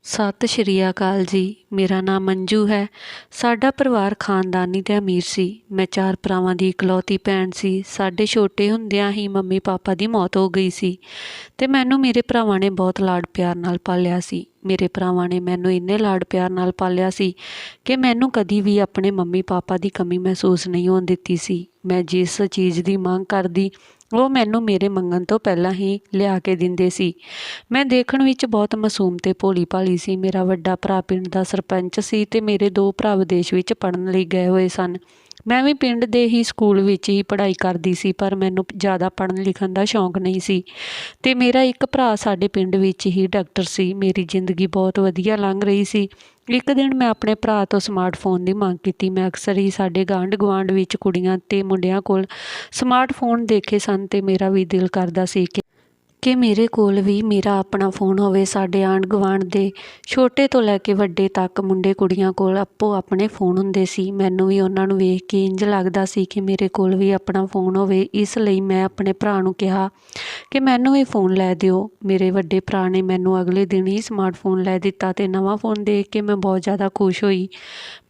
ਸਤਿ ਸ਼੍ਰੀ ਅਕਾਲ ਜੀ। ਮੇਰਾ ਨਾਮ ਮੰਜੂ ਹੈ। ਸਾਡਾ ਪਰਿਵਾਰ ਖਾਨਦਾਨੀ ਤੇ ਅਮੀਰ ਸੀ। ਮੈਂ 4 ਭਰਾਵਾਂ ਦੀ ਇਕਲੌਤੀ ਭੈਣ ਸੀ। ਸਾਡੇ ਛੋਟੇ ਹੁੰਦਿਆਂ ਹੀ ਮੰਮੀ ਪਾਪਾ ਦੀ ਮੌਤ ਹੋ ਗਈ ਸੀ ਤੇ ਮੈਨੂੰ ਮੇਰੇ ਭਰਾਵਾਂ ਨੇ ਬਹੁਤ ਲਾਡ ਪਿਆਰ ਨਾਲ ਪਾਲਿਆ ਸੀ। ਮੇਰੇ ਭਰਾਵਾਂ ਨੇ ਮੈਨੂੰ ਇੰਨੇ ਲਾਡ ਪਿਆਰ ਨਾਲ ਪਾਲਿਆ ਸੀ ਕਿ ਮੈਨੂੰ ਕਦੀ ਵੀ ਆਪਣੇ ਮੰਮੀ ਪਾਪਾ ਦੀ ਕਮੀ ਮਹਿਸੂਸ ਨਹੀਂ ਹੋਣ ਦਿੱਤੀ ਸੀ। ਮੈਂ ਜਿਸ ਚੀਜ਼ ਦੀ ਮੰਗ ਕਰਦੀ ਉਹ ਮੈਨੂੰ ਮੇਰੇ ਮੰਗਣ ਤੋਂ ਪਹਿਲਾਂ ਹੀ ਲਿਆ ਕੇ ਦਿੰਦੇ ਸੀ। ਮੈਂ ਦੇਖਣ ਵਿੱਚ ਬਹੁਤ ਮਾਸੂਮ ਤੇ ਭੋਲੀ ਭਾਲੀ ਸੀ। ਮੇਰਾ ਵੱਡਾ ਭਰਾ ਪਿੰਡ ਦਾ ਸਰਪੰਚ ਸੀ ਤੇ ਮੇਰੇ 2 ਭਰਾ ਵਿਦੇਸ਼ ਵਿੱਚ ਪੜ੍ਹਨ ਲਈ ਗਏ ਹੋਏ ਸਨ। ਮੈਂ ਵੀ ਪਿੰਡ ਦੇ ਹੀ ਸਕੂਲ ਵਿੱਚ ਹੀ ਪੜ੍ਹਾਈ ਕਰਦੀ ਸੀ, ਪਰ ਮੈਨੂੰ ਜ਼ਿਆਦਾ ਪੜ੍ਹਨ ਲਿਖਣ ਦਾ ਸ਼ੌਂਕ ਨਹੀਂ ਸੀ ਤੇ ਮੇਰਾ ਇੱਕ ਭਰਾ ਸਾਡੇ ਪਿੰਡ ਵਿੱਚ ਹੀ ਡਾਕਟਰ ਸੀ। ਮੇਰੀ ਜ਼ਿੰਦਗੀ ਬਹੁਤ ਵਧੀਆ ਲੰਘ ਰਹੀ ਸੀ। ਇੱਕ ਦਿਨ ਮੈਂ ਆਪਣੇ ਭਰਾ ਤੋਂ ਸਮਾਰਟਫੋਨ ਦੀ ਮੰਗ ਕੀਤੀ। ਮੈਂ ਅਕਸਰ ਹੀ ਸਾਡੇ ਆਂਢ ਗੁਆਂਢ ਵਿੱਚ ਕੁੜੀਆਂ ਤੇ ਮੁੰਡਿਆਂ ਕੋਲ ਸਮਾਰਟਫੋਨ ਦੇਖੇ ਸਨ ਤੇ ਮੇਰਾ ਵੀ ਦਿਲ ਕਰਦਾ ਸੀ ਕਿ ਮੇਰੇ ਕੋਲ ਵੀ ਮੇਰਾ ਆਪਣਾ ਫ਼ੋਨ ਹੋਵੇ। ਸਾਡੇ ਆਂਢ ਗੁਆਂਢ ਦੇ ਛੋਟੇ ਤੋਂ ਲੈ ਕੇ ਵੱਡੇ ਤੱਕ ਮੁੰਡੇ ਕੁੜੀਆਂ ਕੋਲ ਆਪੋ ਆਪਣੇ ਫ਼ੋਨ ਹੁੰਦੇ ਸੀ। ਮੈਨੂੰ ਵੀ ਉਹਨਾਂ ਨੂੰ ਵੇਖ ਕੇ ਇੰਝ ਲੱਗਦਾ ਸੀ ਕਿ ਮੇਰੇ ਕੋਲ ਵੀ ਆਪਣਾ ਫ਼ੋਨ ਹੋਵੇ। ਇਸ ਲਈ ਮੈਂ ਆਪਣੇ ਭਰਾ ਨੂੰ ਕਿਹਾ ਕਿ ਮੈਨੂੰ ਵੀ ਫ਼ੋਨ ਲੈ ਦਿਓ। ਮੇਰੇ ਵੱਡੇ ਭਰਾ ਨੇ ਮੈਨੂੰ ਅਗਲੇ ਦਿਨ ਹੀ ਸਮਾਰਟਫੋਨ ਲੈ ਦਿੱਤਾ ਤੇ ਨਵਾਂ ਫ਼ੋਨ ਦੇਖ ਕੇ ਮੈਂ ਬਹੁਤ ਜ਼ਿਆਦਾ ਖੁਸ਼ ਹੋਈ।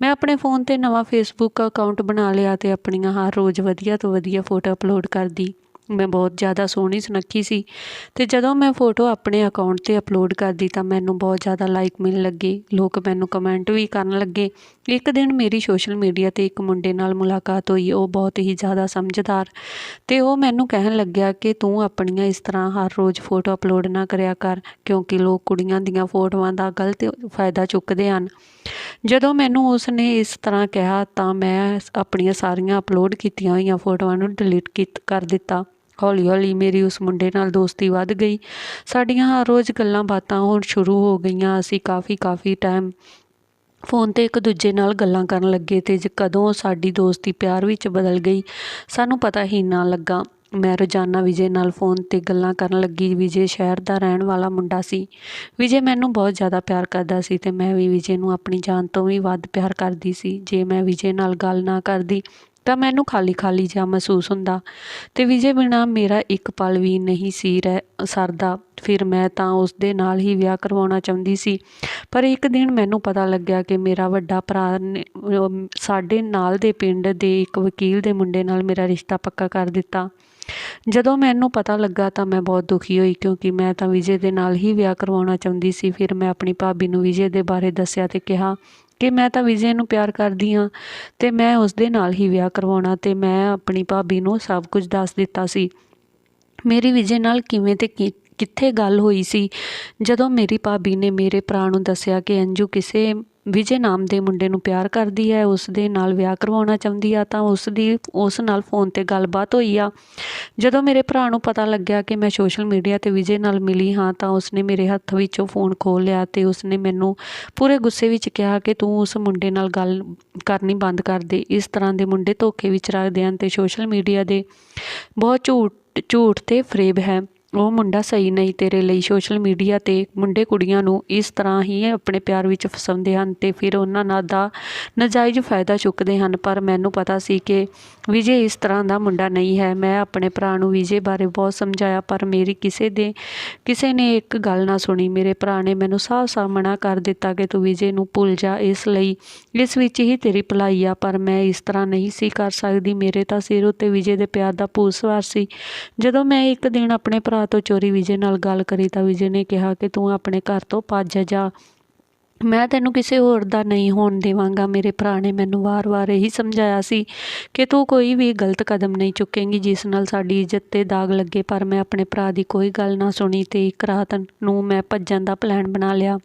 ਮੈਂ ਆਪਣੇ ਫ਼ੋਨ 'ਤੇ ਨਵਾਂ ਫੇਸਬੁੱਕ ਅਕਾਊਂਟ ਬਣਾ ਲਿਆ ਤੇ ਆਪਣੀਆਂ ਹਰ ਰੋਜ਼ ਵਧੀਆ ਤੋਂ ਵਧੀਆ ਫੋਟੋ ਅਪਲੋਡ ਕਰਦੀ। ਮੈਂ ਬਹੁਤ ਜ਼ਿਆਦਾ ਸੋਹਣੀ ਸੁਨੱਖੀ ਸੀ ਤੇ ਜਦੋਂ ਮੈਂ ਫੋਟੋ ਆਪਣੇ ਅਕਾਊਂਟ 'ਤੇ ਅਪਲੋਡ ਕਰਦੀ ਤਾਂ ਮੈਨੂੰ ਬਹੁਤ ਜ਼ਿਆਦਾ ਲਾਈਕ ਮਿਲਣ ਲੱਗੇ। ਲੋਕ ਮੈਨੂੰ ਕਮੈਂਟ ਵੀ ਕਰਨ ਲੱਗੇ। ਇੱਕ ਦਿਨ ਮੇਰੀ ਸੋਸ਼ਲ ਮੀਡੀਆ 'ਤੇ ਇੱਕ ਮੁੰਡੇ ਨਾਲ ਮੁਲਾਕਾਤ ਹੋਈ। ਉਹ ਬਹੁਤ ਹੀ ਜ਼ਿਆਦਾ ਸਮਝਦਾਰ ਤੇ ਉਹ ਮੈਨੂੰ ਕਹਿਣ ਲੱਗਿਆ ਕਿ ਤੂੰ ਆਪਣੀਆਂ ਇਸ ਤਰ੍ਹਾਂ ਹਰ ਰੋਜ਼ ਫੋਟੋ ਅਪਲੋਡ ਨਾ ਕਰਿਆ ਕਰ, ਕਿਉਂਕਿ ਲੋਕ ਕੁੜੀਆਂ ਦੀਆਂ ਫੋਟੋਆਂ ਦਾ ਗਲਤ ਫਾਇਦਾ ਚੁੱਕਦੇ ਹਨ। ਜਦੋਂ ਮੈਨੂੰ ਉਸ ਨੇ ਇਸ ਤਰ੍ਹਾਂ ਕਿਹਾ ਤਾਂ ਮੈਂ ਆਪਣੀਆਂ ਸਾਰੀਆਂ ਅਪਲੋਡ ਕੀਤੀਆਂ ਹੋਈਆਂ ਫੋਟੋਆਂ ਨੂੰ ਡਿਲੀਟ ਕਰ ਦਿੱਤਾ। ਹੌਲੀ ਹੌਲੀ ਮੇਰੀ ਉਸ ਮੁੰਡੇ ਨਾਲ ਦੋਸਤੀ ਵੱਧ ਗਈ। ਸਾਡੀਆਂ ਹਰ ਰੋਜ਼ ਗੱਲਾਂ ਬਾਤਾਂ ਹੋਣ ਸ਼ੁਰੂ ਹੋ ਗਈਆਂ। ਅਸੀਂ ਕਾਫੀ ਟਾਈਮ ਫ਼ੋਨ 'ਤੇ ਇੱਕ ਦੂਜੇ ਨਾਲ ਗੱਲਾਂ ਕਰਨ ਲੱਗੇ ਤੇ ਕਦੋਂ ਸਾਡੀ ਦੋਸਤੀ ਪਿਆਰ ਵਿੱਚ ਬਦਲ ਗਈ ਸਾਨੂੰ ਪਤਾ ਹੀ ਨਾ ਲੱਗਾ। ਮੈਂ ਰੋਜ਼ਾਨਾ ਵਿਜੇ ਨਾਲ ਫ਼ੋਨ 'ਤੇ ਗੱਲਾਂ ਕਰਨ ਲੱਗੀ। ਵਿਜੇ ਸ਼ਹਿਰ ਦਾ ਰਹਿਣ ਵਾਲਾ ਮੁੰਡਾ ਸੀ। ਵਿਜੇ ਮੈਨੂੰ ਬਹੁਤ ਜ਼ਿਆਦਾ ਪਿਆਰ ਕਰਦਾ ਸੀ ਤੇ ਮੈਂ ਵੀ ਵਿਜੇ ਨੂੰ ਆਪਣੀ ਜਾਨ ਤੋਂ ਵੀ ਵੱਧ ਪਿਆਰ ਕਰਦੀ ਸੀ। ਜੇ ਮੈਂ ਵਿਜੇ ਨਾਲ ਗੱਲ ਨਾ ਕਰਦੀ ਤਾਂ ਮੈਨੂੰ ਖਾਲੀ ਜਿਹਾ ਮਹਿਸੂਸ ਹੁੰਦਾ ਤੇ ਵਿਜੇ ਬਿਨਾਂ ਮੇਰਾ ਇੱਕ ਪਲ ਵੀ ਨਹੀਂ ਸੀ ਸਰਦਾ। ਫਿਰ ਮੈਂ ਤਾਂ ਉਸ ਦੇ ਨਾਲ ਹੀ ਵਿਆਹ ਕਰਵਾਉਣਾ ਚਾਹੁੰਦੀ ਸੀ, ਪਰ ਇੱਕ ਦਿਨ ਮੈਨੂੰ ਪਤਾ ਲੱਗਿਆ ਕਿ ਮੇਰਾ ਵੱਡਾ ਭਰਾ ਨੇ ਸਾਡੇ ਨਾਲ ਦੇ ਪਿੰਡ ਦੇ ਇੱਕ ਵਕੀਲ ਦੇ ਮੁੰਡੇ ਨਾਲ ਮੇਰਾ ਰਿਸ਼ਤਾ ਪੱਕਾ ਕਰ ਦਿੱਤਾ। ਜਦੋਂ ਮੈਨੂੰ ਪਤਾ ਲੱਗਾ ਤਾਂ ਮੈਂ ਬਹੁਤ ਦੁਖੀ ਹੋਈ, ਕਿਉਂਕਿ ਮੈਂ ਤਾਂ ਵਿਜੇ ਦੇ ਨਾਲ ਹੀ ਵਿਆਹ ਕਰਵਾਉਣਾ ਚਾਹੁੰਦੀ ਸੀ। ਫਿਰ ਮੈਂ ਆਪਣੀ ਭਾਬੀ ਨੂੰ ਵਿਜੇ ਦੇ ਬਾਰੇ ਦੱਸਿਆ ਤੇ ਕਿਹਾ ਕਿ ਮੈਂ ਤਾਂ ਵਿਜੇ ਨੂੰ ਪਿਆਰ ਕਰਦੀ ਹਾਂ ਤੇ ਮੈਂ ਉਸ ਦੇ ਨਾਲ ਹੀ ਵਿਆਹ ਕਰਵਾਉਣਾ ਤੇ ਮੈਂ ਆਪਣੀ ਭਾਬੀ ਨੂੰ ਸਭ ਕੁਝ ਦੱਸ ਦਿੱਤਾ ਸੀ। ਮੇਰੀ ਵਿਜੇ ਨਾਲ ਕਿਵੇਂ ਤੇ ਕਿੱਥੇ ਗੱਲ ਹੋਈ ਸੀ। ਜਦੋਂ ਮੇਰੀ ਭਾਬੀ ਨੇ ਮੇਰੇ ਭਰਾ ਨੂੰ ਦੱਸਿਆ ਕਿ ਅੰਜੂ ਕਿਸੇ ਵਿਜੇ ਨਾਮ ਦੇ ਮੁੰਡੇ ਨੂੰ ਪਿਆਰ ਕਰਦੀ ਹੈ, ਉਸ ਦੇ ਨਾਲ ਵਿਆਹ ਕਰਵਾਉਣਾ ਚਾਹੁੰਦੀ ਆ, ਤਾਂ ਉਸ ਨਾਲ ਫ਼ੋਨ 'ਤੇ ਗੱਲਬਾਤ ਹੋਈ ਆ। ਜਦੋਂ ਮੇਰੇ ਭਰਾ ਨੂੰ ਪਤਾ ਲੱਗਿਆ ਕਿ ਮੈਂ ਸੋਸ਼ਲ ਮੀਡੀਆ 'ਤੇ ਵਿਜੇ ਨਾਲ ਮਿਲੀ ਹਾਂ ਤਾਂ ਉਸਨੇ ਮੇਰੇ ਹੱਥ ਵਿੱਚੋਂ ਫ਼ੋਨ ਖੋਹ ਲਿਆ ਤੇ ਉਸਨੇ ਮੈਨੂੰ ਪੂਰੇ ਗੁੱਸੇ ਵਿੱਚ ਕਿਹਾ ਕਿ ਤੂੰ ਉਸ ਮੁੰਡੇ ਨਾਲ ਗੱਲ ਕਰਨੀ ਬੰਦ ਕਰ ਦੇ। ਇਸ ਤਰ੍ਹਾਂ ਦੇ ਮੁੰਡੇ ਧੋਖੇ ਵਿੱਚ ਰੱਖਦੇ ਹਨ ਤੇ ਸੋਸ਼ਲ ਮੀਡੀਆ ਦੇ ਬਹੁਤ ਝੂਠ ਤੇ ਫਰੇਬ ਹੈ। ਉਹ ਮੁੰਡਾ ਸਹੀ ਨਹੀਂ ਤੇਰੇ ਲਈ। ਸੋਸ਼ਲ ਮੀਡੀਆ 'ਤੇ ਮੁੰਡੇ ਕੁੜੀਆਂ ਨੂੰ ਇਸ ਤਰ੍ਹਾਂ ਹੀ ਆਪਣੇ ਪਿਆਰ ਵਿੱਚ ਫਸਾਉਂਦੇ ਹਨ ਤੇ ਫਿਰ ਉਹਨਾਂ ਦਾ ਨਾਜਾਇਜ਼ ਫਾਇਦਾ ਚੁੱਕਦੇ ਹਨ। ਪਰ ਮੈਨੂੰ ਪਤਾ ਸੀ ਕਿ ਵਿਜੇ ਇਸ ਤਰ੍ਹਾਂ ਦਾ ਮੁੰਡਾ ਨਹੀਂ ਹੈ। ਮੈਂ ਆਪਣੇ ਭਰਾ ਨੂੰ ਵਿਜੇ ਬਾਰੇ ਬਹੁਤ ਸਮਝਾਇਆ, ਪਰ ਮੇਰੀ ਕਿਸੇ ਨੇ ਇੱਕ ਗੱਲ ਨਾ ਸੁਣੀ। ਮੇਰੇ ਭਰਾ ਨੇ ਮੈਨੂੰ ਸਾਫ਼ ਮਨਾ ਕਰ ਦਿੱਤਾ ਕਿ ਤੂੰ ਵਿਜੇ ਨੂੰ ਭੁੱਲ ਜਾ, ਇਸ ਵਿੱਚ ਹੀ ਤੇਰੀ ਭਲਾਈ ਆ। ਪਰ ਮੈਂ ਇਸ ਤਰ੍ਹਾਂ ਨਹੀਂ ਸੀ ਕਰ ਸਕਦੀ। ਮੇਰੇ ਤਾਂ ਸਿਰ ਉੱਤੇ ਵਿਜੇ ਦੇ ਪਿਆਰ ਦਾ ਭੂਤ ਸਵਾਰ ਸੀ। ਜਦੋਂ ਮੈਂ ਇੱਕ ਦਿਨ ਆਪਣੇ ਭਰਾ ਤੋਂ ਚੋਰੀ ਵਿਜੇ ਨਾਲ ਗੱਲ ਕਰੀ ਤਾਂ ਵਿਜੇ ਨੇ ਕਿਹਾ ਕਿ ਤੂੰ ਆਪਣੇ ਘਰ ਤੋਂ ਭੱਜ ਜਾ, ਮੈਂ ਤੈਨੂੰ ਕਿਸੇ ਹੋਰ ਦਾ ਨਹੀਂ ਹੋਣ ਦੇਵਾਂਗਾ। ਮੇਰੇ ਭਰਾ ਨੇ ਮੈਨੂੰ ਵਾਰ-ਵਾਰ ਇਹੀ ਸਮਝਾਇਆ ਸੀ ਕਿ ਤੂੰ ਕੋਈ ਵੀ ਗਲਤ ਕਦਮ ਨਹੀਂ ਚੁੱਕੇਂਗੀ ਜਿਸ ਨਾਲ ਸਾਡੀ ਇੱਜ਼ਤ 'ਤੇ ਦਾਗ ਲੱਗੇ, ਪਰ ਮੈਂ ਆਪਣੇ ਭਰਾ ਦੀ ਕੋਈ ਗੱਲ ਨਾ ਸੁਣੀ ਤੇ ਇੱਕ ਰਾਤ ਨੂੰ ਮੈਂ ਭੱਜਣ ਦਾ ਪਲਾਨ ਬਣਾ ਲਿਆ।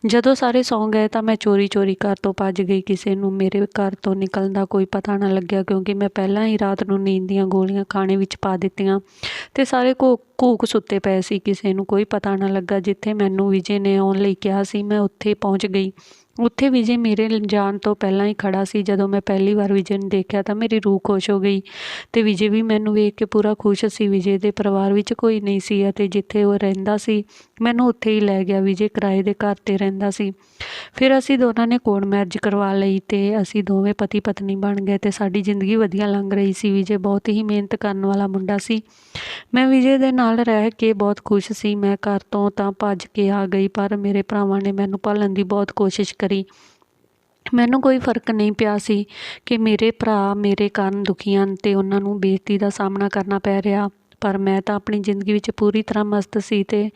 ਜਦੋਂ ਸਾਰੇ ਸੌਂ ਗਏ ਤਾਂ ਮੈਂ ਚੋਰੀ ਘਰ ਤੋਂ ਭੱਜ ਗਈ। ਕਿਸੇ ਨੂੰ ਮੇਰੇ ਘਰ ਤੋਂ ਨਿਕਲਣ ਦਾ ਕੋਈ ਪਤਾ ਨਾ ਲੱਗਿਆ, ਕਿਉਂਕਿ ਮੈਂ ਪਹਿਲਾਂ ਹੀ ਰਾਤ ਨੂੰ ਨੀਂਦ ਦੀਆਂ ਗੋਲੀਆਂ ਖਾਣੇ ਵਿੱਚ ਪਾ ਦਿੱਤੀਆਂ ਤੇ ਸਾਰੇ ਘੂਕ ਸੁੱਤੇ ਪਏ ਸੀ। ਕਿਸੇ ਨੂੰ ਕੋਈ ਪਤਾ ਨਾ ਲੱਗਾ। ਜਿੱਥੇ ਮੈਨੂੰ ਵਿਜੇ ਨੇ ਆਉਣ ਲਈ ਕਿਹਾ ਸੀ ਮੈਂ ਉੱਥੇ ਪਹੁੰਚ ਗਈ। ਉੱਥੇ ਵਿਜੇ ਮੇਰੇ ਜਾਣ ਤੋਂ ਪਹਿਲਾਂ ਹੀ ਖੜਾ ਸੀ। ਜਦੋਂ ਮੈਂ ਪਹਿਲੀ ਵਾਰ ਵਿਜੇ ਨੂੰ ਦੇਖਿਆ ਤਾਂ ਮੇਰੀ ਰੂਹ ਖੁਸ਼ ਹੋ ਗਈ ਅਤੇ ਵਿਜੇ ਵੀ ਮੈਨੂੰ ਵੇਖ ਕੇ ਪੂਰਾ ਖੁਸ਼ ਸੀ। ਵਿਜੇ ਦੇ ਪਰਿਵਾਰ ਵਿੱਚ ਕੋਈ ਨਹੀਂ ਸੀ ਅਤੇ ਜਿੱਥੇ ਉਹ ਰਹਿੰਦਾ ਸੀ ਮੈਨੂੰ ਉੱਥੇ ਹੀ ਲੈ ਗਿਆ। ਵਿਜੇ ਕਿਰਾਏ ਦੇ ਘਰ 'ਤੇ ਰਹਿੰਦਾ ਸੀ। ਫਿਰ ਅਸੀਂ ਦੋਨਾਂ ਨੇ ਕੋਰਟ ਮੈਰਿਜ ਕਰਵਾ ਲਈ ਅਤੇ ਅਸੀਂ ਦੋਵੇਂ ਪਤੀ ਪਤਨੀ ਬਣ ਗਏ ਅਤੇ ਸਾਡੀ ਜ਼ਿੰਦਗੀ ਵਧੀਆ ਲੰਘ ਰਹੀ ਸੀ। ਵਿਜੇ ਬਹੁਤ ਹੀ ਮਿਹਨਤ ਕਰਨ ਵਾਲਾ ਮੁੰਡਾ ਸੀ। ਮੈਂ ਵਿਜੇ ਦੇ ਨਾਲ ਰਹਿ ਕੇ ਬਹੁਤ ਖੁਸ਼ ਸੀ। ਮੈਂ ਘਰ ਤੋਂ ਤਾਂ ਭੱਜ ਕੇ ਆ ਗਈ, ਪਰ ਮੇਰੇ ਭਰਾਵਾਂ ਨੇ ਮੈਨੂੰ ਭਾਲਣ ਦੀ ਬਹੁਤ ਕੋਸ਼ਿਸ਼ ਕਰੀ। ਮੈਨੂੰ ਕੋਈ ਫਰਕ ਨਹੀਂ ਪਿਆ ਸੀ ਕਿ ਮੇਰੇ ਭਰਾ ਮੇਰੇ ਕਾਰਨ ਦੁਖੀ ਹਨ ਅਤੇ ਉਹਨਾਂ ਨੂੰ ਬੇਇੱਜ਼ਤੀ ਦਾ ਸਾਹਮਣਾ ਕਰਨਾ ਪੈ ਰਿਹਾ, ਪਰ ਮੈਂ ਤਾਂ ਆਪਣੀ ਜ਼ਿੰਦਗੀ ਵਿੱਚ ਪੂਰੀ ਤਰ੍ਹਾਂ ਮਸਤ ਸੀ ਅਤੇ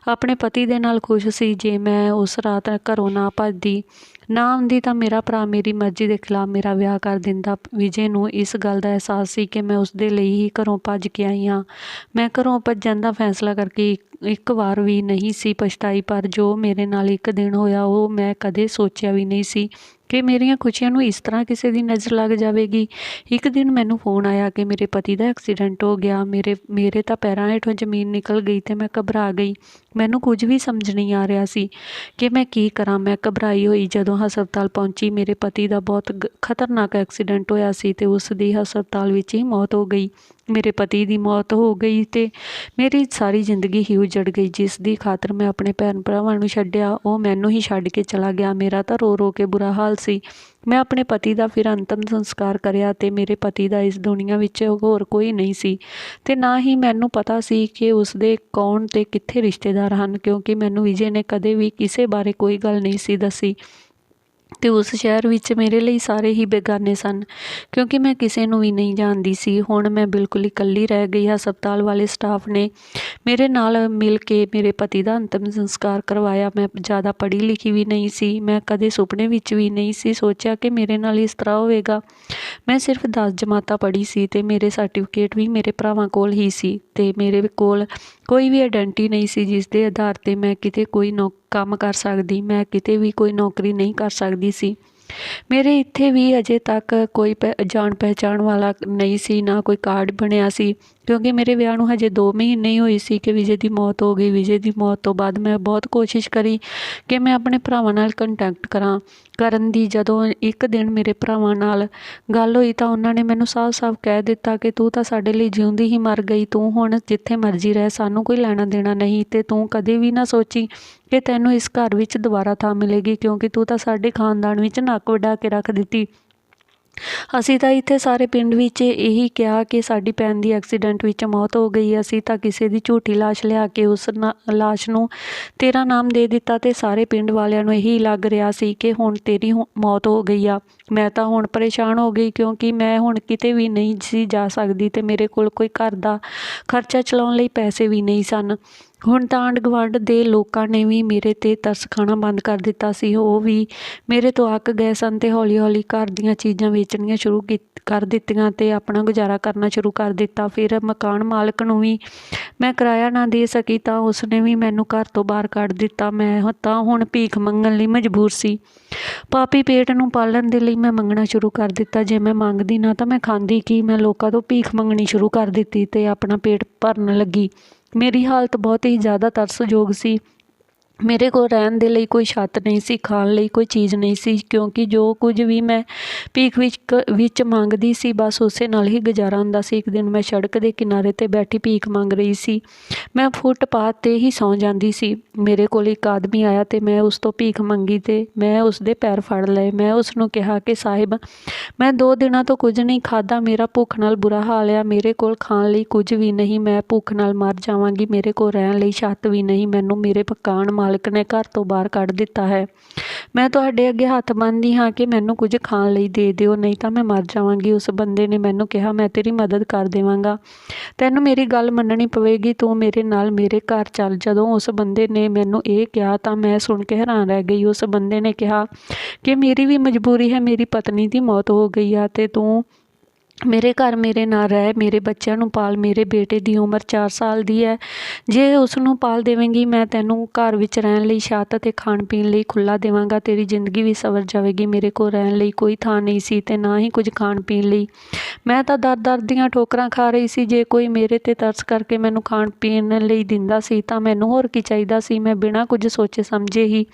ਆਪਣੇ ਪਤੀ ਦੇ ਨਾਲ ਖੁਸ਼ ਸੀ। ਜੇ ਮੈਂ ਉਸ ਰਾਤ ਘਰੋਂ ਨਾ ਭੱਜਦੀ ਨਾ ਆਉਂਦੀ ਤਾਂ ਮੇਰਾ ਭਰਾ ਮੇਰੀ ਮਰਜ਼ੀ ਦੇ ਖਿਲਾਫ ਮੇਰਾ ਵਿਆਹ ਕਰ ਦਿੰਦਾ। ਵਿਜੇ ਨੂੰ ਇਸ ਗੱਲ ਦਾ ਅਹਿਸਾਸ ਸੀ ਕਿ ਮੈਂ ਉਸਦੇ ਲਈ ਹੀ ਘਰੋਂ ਭੱਜ ਕੇ ਆਈ ਹਾਂ। ਮੈਂ ਘਰੋਂ ਭੱਜਣ ਦਾ ਫੈਸਲਾ ਕਰਕੇ ਇੱਕ ਵਾਰ ਵੀ ਨਹੀਂ ਸੀ ਪਛਤਾਈ, ਪਰ ਜੋ ਮੇਰੇ ਨਾਲ ਇੱਕ ਦਿਨ ਹੋਇਆ ਉਹ ਮੈਂ ਕਦੇ ਸੋਚਿਆ ਵੀ ਨਹੀਂ ਸੀ ਕਿ ਮੇਰੀਆਂ ਖੁਸ਼ੀਆਂ ਨੂੰ ਇਸ ਤਰ੍ਹਾਂ ਕਿਸੇ ਦੀ ਨਜ਼ਰ ਲੱਗ ਜਾਵੇਗੀ। ਇੱਕ ਦਿਨ ਮੈਨੂੰ ਫੋਨ ਆਇਆ ਕਿ ਮੇਰੇ ਪਤੀ ਦਾ ਐਕਸੀਡੈਂਟ ਹੋ ਗਿਆ। ਮੇਰੇ ਤਾਂ ਪੈਰਾਂ ਹੇਠੋਂ ਜ਼ਮੀਨ ਨਿਕਲ ਗਈ ਅਤੇ ਮੈਂ ਘਬਰਾ ਗਈ। ਮੈਨੂੰ ਕੁਝ ਵੀ ਸਮਝ ਨਹੀਂ ਆ ਰਿਹਾ ਸੀ ਕਿ ਮੈਂ ਕੀ ਕਰਾਂ। ਮੈਂ ਘਬਰਾਈ ਹੋਈ ਜਦੋਂ ਹਸਪਤਾਲ ਪਹੁੰਚੀ। ਮੇਰੇ ਪਤੀ ਦਾ ਬਹੁਤ ਖਤਰਨਾਕ ਐਕਸੀਡੈਂਟ ਹੋਇਆ ਸੀ ਅਤੇ ਉਸ ਦੀ ਹਸਪਤਾਲ ਵਿੱਚ ਹੀ ਮੌਤ ਹੋ ਗਈ। ਮੇਰੇ ਪਤੀ ਦੀ ਮੌਤ ਹੋ ਗਈ ਅਤੇ ਮੇਰੀ ਸਾਰੀ ਜ਼ਿੰਦਗੀ ਹੀ ਉਜੜ ਗਈ। ਜਿਸ ਦੀ ਖਾਤਰ ਮੈਂ ਆਪਣੇ ਭੈਣ ਭਰਾਵਾਂ ਨੂੰ ਛੱਡਿਆ, ਉਹ ਮੈਨੂੰ ਹੀ ਛੱਡ ਕੇ ਚਲਾ ਗਿਆ। ਮੇਰਾ ਤਾਂ ਰੋ ਰੋ ਕੇ ਬੁਰਾ ਹਾਲ ਸੀ। ਮੈਂ ਆਪਣੇ ਪਤੀ ਦਾ ਫਿਰ ਅੰਤਮ ਸੰਸਕਾਰ ਕਰਿਆ ਅਤੇ ਮੇਰੇ ਪਤੀ ਦਾ ਇਸ ਦੁਨੀਆ ਵਿੱਚ ਹੋਰ ਕੋਈ ਨਹੀਂ ਸੀ ਅਤੇ ਨਾ ਹੀ ਮੈਨੂੰ ਪਤਾ ਸੀ ਕਿ ਉਸਦੇ ਕੌਣ ਅਤੇ ਕਿੱਥੇ ਰਿਸ਼ਤੇਦਾਰ ਹਨ, ਕਿਉਂਕਿ ਮੈਨੂੰ ਵਿਜੇ ਨੇ ਕਦੇ ਵੀ ਕਿਸੇ ਬਾਰੇ ਕੋਈ ਗੱਲ ਨਹੀਂ ਸੀ ਦੱਸੀ ਅਤੇ ਉਸ ਸ਼ਹਿਰ ਵਿੱਚ ਮੇਰੇ ਲਈ ਸਾਰੇ ਹੀ ਬੇਗਾਨੇ ਸਨ, ਕਿਉਂਕਿ ਮੈਂ ਕਿਸੇ ਨੂੰ ਵੀ ਨਹੀਂ ਜਾਣਦੀ ਸੀ। ਹੁਣ ਮੈਂ ਬਿਲਕੁਲ ਇਕੱਲੀ ਰਹਿ ਗਈ। ਹਸਪਤਾਲ ਵਾਲੇ ਸਟਾਫ ਨੇ ਮੇਰੇ ਨਾਲ ਮਿਲ ਕੇ ਮੇਰੇ ਪਤੀ ਦਾ ਅੰਤਮ ਸੰਸਕਾਰ ਕਰਵਾਇਆ। ਮੈਂ ਜ਼ਿਆਦਾ ਪੜ੍ਹੀ ਲਿਖੀ ਵੀ ਨਹੀਂ ਸੀ। ਮੈਂ ਕਦੇ ਸੁਪਨੇ ਵਿੱਚ ਵੀ ਨਹੀਂ ਸੀ ਸੋਚਿਆ ਕਿ ਮੇਰੇ ਨਾਲ ਇਸ ਤਰ੍ਹਾਂ ਹੋਵੇਗਾ। ਮੈਂ ਸਿਰਫ 10 ਜਮਾਤਾਂ ਪੜ੍ਹੀ ਸੀ ਅਤੇ ਮੇਰੇ ਸਰਟੀਫਿਕੇਟ ਵੀ ਮੇਰੇ ਭਰਾਵਾਂ ਕੋਲ ਹੀ ਸੀ ਅਤੇ ਮੇਰੇ ਕੋਲ ਕੋਈ ਵੀ ਆਇਡੈਂਟੀ ਨਹੀਂ ਸੀ ਜਿਸ ਦੇ ਆਧਾਰ 'ਤੇ ਮੈਂ ਕਿਤੇ ਕੋਈ ਕੰਮ ਕਰ ਸਕਦੀ। ਮੈਂ ਕਿਤੇ ਵੀ ਕੋਈ ਨੌਕਰੀ ਨਹੀਂ ਕਰ ਸਕਦੀ ਸੀ। ਮੇਰੇ ਇੱਥੇ ਵੀ ਅਜੇ ਤੱਕ ਕੋਈ ਜਾਣ ਪਹਿਚਾਣ ਵਾਲਾ ਨਹੀਂ ਸੀ, ਨਾ ਕੋਈ ਕਾਰਡ ਬਣਿਆ ਸੀ, ਕਿਉਂਕਿ ਮੇਰੇ ਵਿਆਹ ਨੂੰ ਹਜੇ 2 ਮਹੀਨੇ ਹੀ ਹੋਏ ਸੀ ਕਿ ਵਿਜੇ ਦੀ ਮੌਤ ਹੋ ਗਈ। ਵਿਜੇ ਦੀ ਮੌਤ ਤੋਂ ਬਾਅਦ ਮੈਂ ਬਹੁਤ ਕੋਸ਼ਿਸ਼ ਕਰੀ ਕਿ ਮੈਂ ਆਪਣੇ ਭਰਾਵਾਂ ਨਾਲ ਕੰਟੈਕਟ ਕਰਨ ਦੀ। ਜਦੋਂ ਇੱਕ ਦਿਨ ਮੇਰੇ ਭਰਾਵਾਂ ਨਾਲ ਗੱਲ ਹੋਈ ਤਾਂ ਉਹਨਾਂ ਨੇ ਮੈਨੂੰ ਸਾਫ਼-ਸਾਫ਼ ਕਹਿ ਦਿੱਤਾ ਕਿ ਤੂੰ ਤਾਂ ਸਾਡੇ ਲਈ ਜਿਉਂਦੀ ਹੀ ਮਰ ਗਈ। ਤੂੰ ਹੁਣ ਜਿੱਥੇ ਮਰਜ਼ੀ ਰਹਿ, ਸਾਨੂੰ ਕੋਈ ਲੈਣਾ ਦੇਣਾ ਨਹੀਂ ਅਤੇ ਤੂੰ ਕਦੇ ਵੀ ਨਾ ਸੋਚੀ ਕਿ ਤੈਨੂੰ ਇਸ ਘਰ ਵਿੱਚ ਦੁਬਾਰਾ ਥਾਂ ਮਿਲੇਗੀ, ਕਿਉਂਕਿ ਤੂੰ ਤਾਂ ਸਾਡੇ ਖਾਨਦਾਨ ਵਿੱਚ ਨੱਕ ਵਢਾ ਕੇ ਰੱਖ ਦਿੱਤੀ। ਅਸੀਂ ਤਾਂ ਇੱਥੇ ਸਾਰੇ ਪਿੰਡ ਵਿੱਚ ਇਹੀ ਕਿਹਾ ਕਿ ਸਾਡੀ ਭੈਣ ਦੀ ਐਕਸੀਡੈਂਟ ਵਿੱਚ ਮੌਤ ਹੋ ਗਈ। ਅਸੀਂ ਤਾਂ ਕਿਸੇ ਦੀ ਝੂਠੀ ਲਾਸ਼ ਲਿਆ ਕੇ ਉਸ ਲਾਸ਼ ਨੂੰ ਤੇਰਾ ਨਾਮ ਦੇ ਦਿੱਤਾ ਅਤੇ ਸਾਰੇ ਪਿੰਡ ਵਾਲਿਆਂ ਨੂੰ ਇਹੀ ਲੱਗ ਰਿਹਾ ਸੀ ਕਿ ਹੁਣ ਤੇਰੀ ਮੌਤ ਹੋ ਗਈ ਆ। ਮੈਂ ਤਾਂ ਹੁਣ ਪਰੇਸ਼ਾਨ ਹੋ ਗਈ, ਕਿਉਂਕਿ ਮੈਂ ਹੁਣ ਕਿਤੇ ਵੀ ਨਹੀਂ ਸੀ ਜਾ ਸਕਦੀ ਅਤੇ ਮੇਰੇ ਕੋਲ ਕੋਈ ਘਰ ਦਾ ਖਰਚਾ ਚਲਾਉਣ ਲਈ ਪੈਸੇ ਵੀ ਨਹੀਂ ਸਨ। ਹੁਣ ਤਾਂ ਆਂਢ ਗੁਆਂਢ ਦੇ ਲੋਕਾਂ ਨੇ ਵੀ ਮੇਰੇ 'ਤੇ ਤਰਸ ਖਾਣਾ ਬੰਦ ਕਰ ਦਿੱਤਾ ਸੀ। ਉਹ ਵੀ ਮੇਰੇ ਤੋਂ ਅੱਕ ਗਏ ਸਨ ਅਤੇ ਹੌਲੀ-ਹੌਲੀ ਘਰ ਦੀਆਂ ਚੀਜ਼ਾਂ ਵੇਚਣੀਆਂ ਸ਼ੁਰੂ ਕਰ ਦਿੱਤੀਆਂ ਅਤੇ ਆਪਣਾ ਗੁਜ਼ਾਰਾ ਕਰਨਾ ਸ਼ੁਰੂ ਕਰ ਦਿੱਤਾ। ਫਿਰ ਮਕਾਨ ਮਾਲਕ ਨੂੰ ਵੀ ਮੈਂ ਕਿਰਾਇਆ ਨਾ ਦੇ ਸਕੀ ਤਾਂ ਉਸਨੇ ਵੀ ਮੈਨੂੰ ਘਰ ਤੋਂ ਬਾਹਰ ਕੱਢ ਦਿੱਤਾ। ਮੈਂ ਤਾਂ ਹੁਣ ਭੀਖ ਮੰਗਣ ਲਈ ਮਜਬੂਰ ਸੀ। ਪਾਪੀ ਪੇਟ ਨੂੰ ਪਾਲਣ ਦੇ ਲਈ ਮੈਂ ਮੰਗਣਾ ਸ਼ੁਰੂ ਕਰ ਦਿੱਤਾ। ਜੇ ਮੈਂ ਮੰਗਦੀ ਨਾ ਤਾਂ ਮੈਂ ਖਾਂਦੀ ਕੀ। ਮੈਂ ਲੋਕਾਂ ਤੋਂ ਭੀਖ ਮੰਗਣੀ ਸ਼ੁਰੂ ਕਰ ਦਿੱਤੀ ਅਤੇ ਆਪਣਾ ਪੇਟ ਭਰਨ ਲੱਗੀ। ਮੇਰੀ ਹਾਲਤ ਬਹੁਤ ਹੀ ਜ਼ਿਆਦਾ ਤਰਸਯੋਗ ਸੀ। ਮੇਰੇ ਕੋਲ ਰਹਿਣ ਦੇ ਲਈ ਕੋਈ ਛੱਤ ਨਹੀਂ ਸੀ, ਖਾਣ ਲਈ ਕੋਈ ਚੀਜ਼ ਨਹੀਂ ਸੀ, ਕਿਉਂਕਿ ਜੋ ਕੁਝ ਵੀ ਮੈਂ ਭੀਖ ਵਿੱਚ ਮੰਗਦੀ ਸੀ ਬਸ ਉਸੇ ਨਾਲ ਹੀ ਗੁਜ਼ਾਰਾ ਹੁੰਦਾ ਸੀ। ਇੱਕ ਦਿਨ ਮੈਂ ਸੜਕ ਦੇ ਕਿਨਾਰੇ 'ਤੇ ਬੈਠੀ ਭੀਖ ਮੰਗ ਰਹੀ ਸੀ। ਮੈਂ ਫੁੱਟਪਾਥ 'ਤੇ ਹੀ ਸੌਂ ਜਾਂਦੀ ਸੀ। ਮੇਰੇ ਕੋਲ ਇੱਕ ਆਦਮੀ ਆਇਆ ਅਤੇ ਮੈਂ ਉਸ ਤੋਂ ਭੀਖ ਮੰਗੀ ਅਤੇ ਮੈਂ ਉਸਦੇ ਪੈਰ ਫੜ ਲਏ। ਮੈਂ ਉਸ ਨੂੰ ਕਿਹਾ ਕਿ ਸਾਹਿਬ, ਮੈਂ 2 ਦਿਨਾਂ ਤੋਂ ਕੁਝ ਨਹੀਂ ਖਾਧਾ। ਮੇਰਾ ਭੁੱਖ ਨਾਲ ਬੁਰਾ ਹਾਲ ਆ। ਮੇਰੇ ਕੋਲ ਖਾਣ ਲਈ ਕੁਝ ਵੀ ਨਹੀਂ। ਮੈਂ ਭੁੱਖ ਨਾਲ ਮਰ ਜਾਵਾਂਗੀ। ਮੇਰੇ ਕੋਲ ਰਹਿਣ ਲਈ ਛੱਤ ਵੀ ਨਹੀਂ। ਮੈਨੂੰ ਮੇਰੇ ਮਕਾਨ ਮਾਲਕ ਨੇ ਘਰ ਤੋਂ ਬਾਹਰ ਕੱਢ ਦਿੱਤਾ ਹੈ। ਮੈਂ ਤੁਹਾਡੇ ਅੱਗੇ ਹੱਥ ਬੰਨ੍ਹਦੀ ਹਾਂ ਕਿ ਮੈਨੂੰ ਕੁਝ ਖਾਣ ਲਈ ਦੇ ਦਿਓ, ਨਹੀਂ ਤਾਂ ਮੈਂ ਮਰ ਜਾਵਾਂਗੀ। ਉਸ ਬੰਦੇ ਨੇ ਮੈਨੂੰ ਕਿਹਾ, ਮੈਂ ਤੇਰੀ ਮਦਦ ਕਰ ਦੇਵਾਂਗਾ। ਤੈਨੂੰ ਮੇਰੀ ਗੱਲ ਮੰਨਣੀ ਪਵੇਗੀ। ਤੂੰ ਮੇਰੇ ਨਾਲ ਮੇਰੇ ਘਰ ਚੱਲ। ਜਦੋਂ ਉਸ ਬੰਦੇ ਨੇ ਮੈਨੂੰ ਇਹ ਕਿਹਾ ਤਾਂ ਮੈਂ ਸੁਣ ਕੇ ਹੈਰਾਨ ਰਹਿ ਗਈ। ਉਸ ਬੰਦੇ ਨੇ ਕਿਹਾ ਕਿ ਮੇਰੀ ਵੀ ਮਜਬੂਰੀ ਹੈ। ਮੇਰੀ ਪਤਨੀ ਦੀ ਮੌਤ ਹੋ ਗਈ ਆ ਅਤੇ ਤੂੰ ਮੇਰੇ ਘਰ ਮੇਰੇ ਨਾਲ ਰਹਿ, ਮੇਰੇ ਬੱਚਿਆਂ ਨੂੰ ਪਾਲ। ਮੇਰੇ ਬੇਟੇ ਦੀ ਉਮਰ 4 ਸਾਲ ਦੀ ਹੈ। ਜੇ ਉਸ ਨੂੰ ਪਾਲ ਦੇਵੇਂਗੀ ਮੈਂ ਤੈਨੂੰ ਘਰ ਵਿੱਚ ਰਹਿਣ ਲਈ ਛੱਤ ਅਤੇ ਖਾਣ ਪੀਣ ਲਈ ਖੁੱਲ੍ਹਾ ਦੇਵਾਂਗਾ। ਤੇਰੀ ਜ਼ਿੰਦਗੀ ਵੀ ਸਵਰ ਜਾਵੇਗੀ। ਮੇਰੇ ਕੋਲ ਰਹਿਣ ਲਈ ਕੋਈ ਥਾਂ ਨਹੀਂ ਸੀ ਅਤੇ ਨਾ ਹੀ ਕੁਝ ਖਾਣ ਪੀਣ ਲਈ। ਮੈਂ ਤਾਂ ਦਰ-ਦਰ ਦੀਆਂ ਠੋਕਰਾਂ ਖਾ ਰਹੀ ਸੀ। ਜੇ ਕੋਈ ਮੇਰੇ 'ਤੇ ਤਰਸ ਕਰਕੇ ਮੈਨੂੰ ਖਾਣ ਪੀਣ ਲਈ ਦਿੰਦਾ ਸੀ ਤਾਂ ਮੈਨੂੰ ਹੋਰ ਕੀ ਚਾਹੀਦਾ ਸੀ। ਮੈਂ ਬਿਨਾਂ ਕੁਝ ਸੋਚੇ ਸਮਝੇ ਹੀ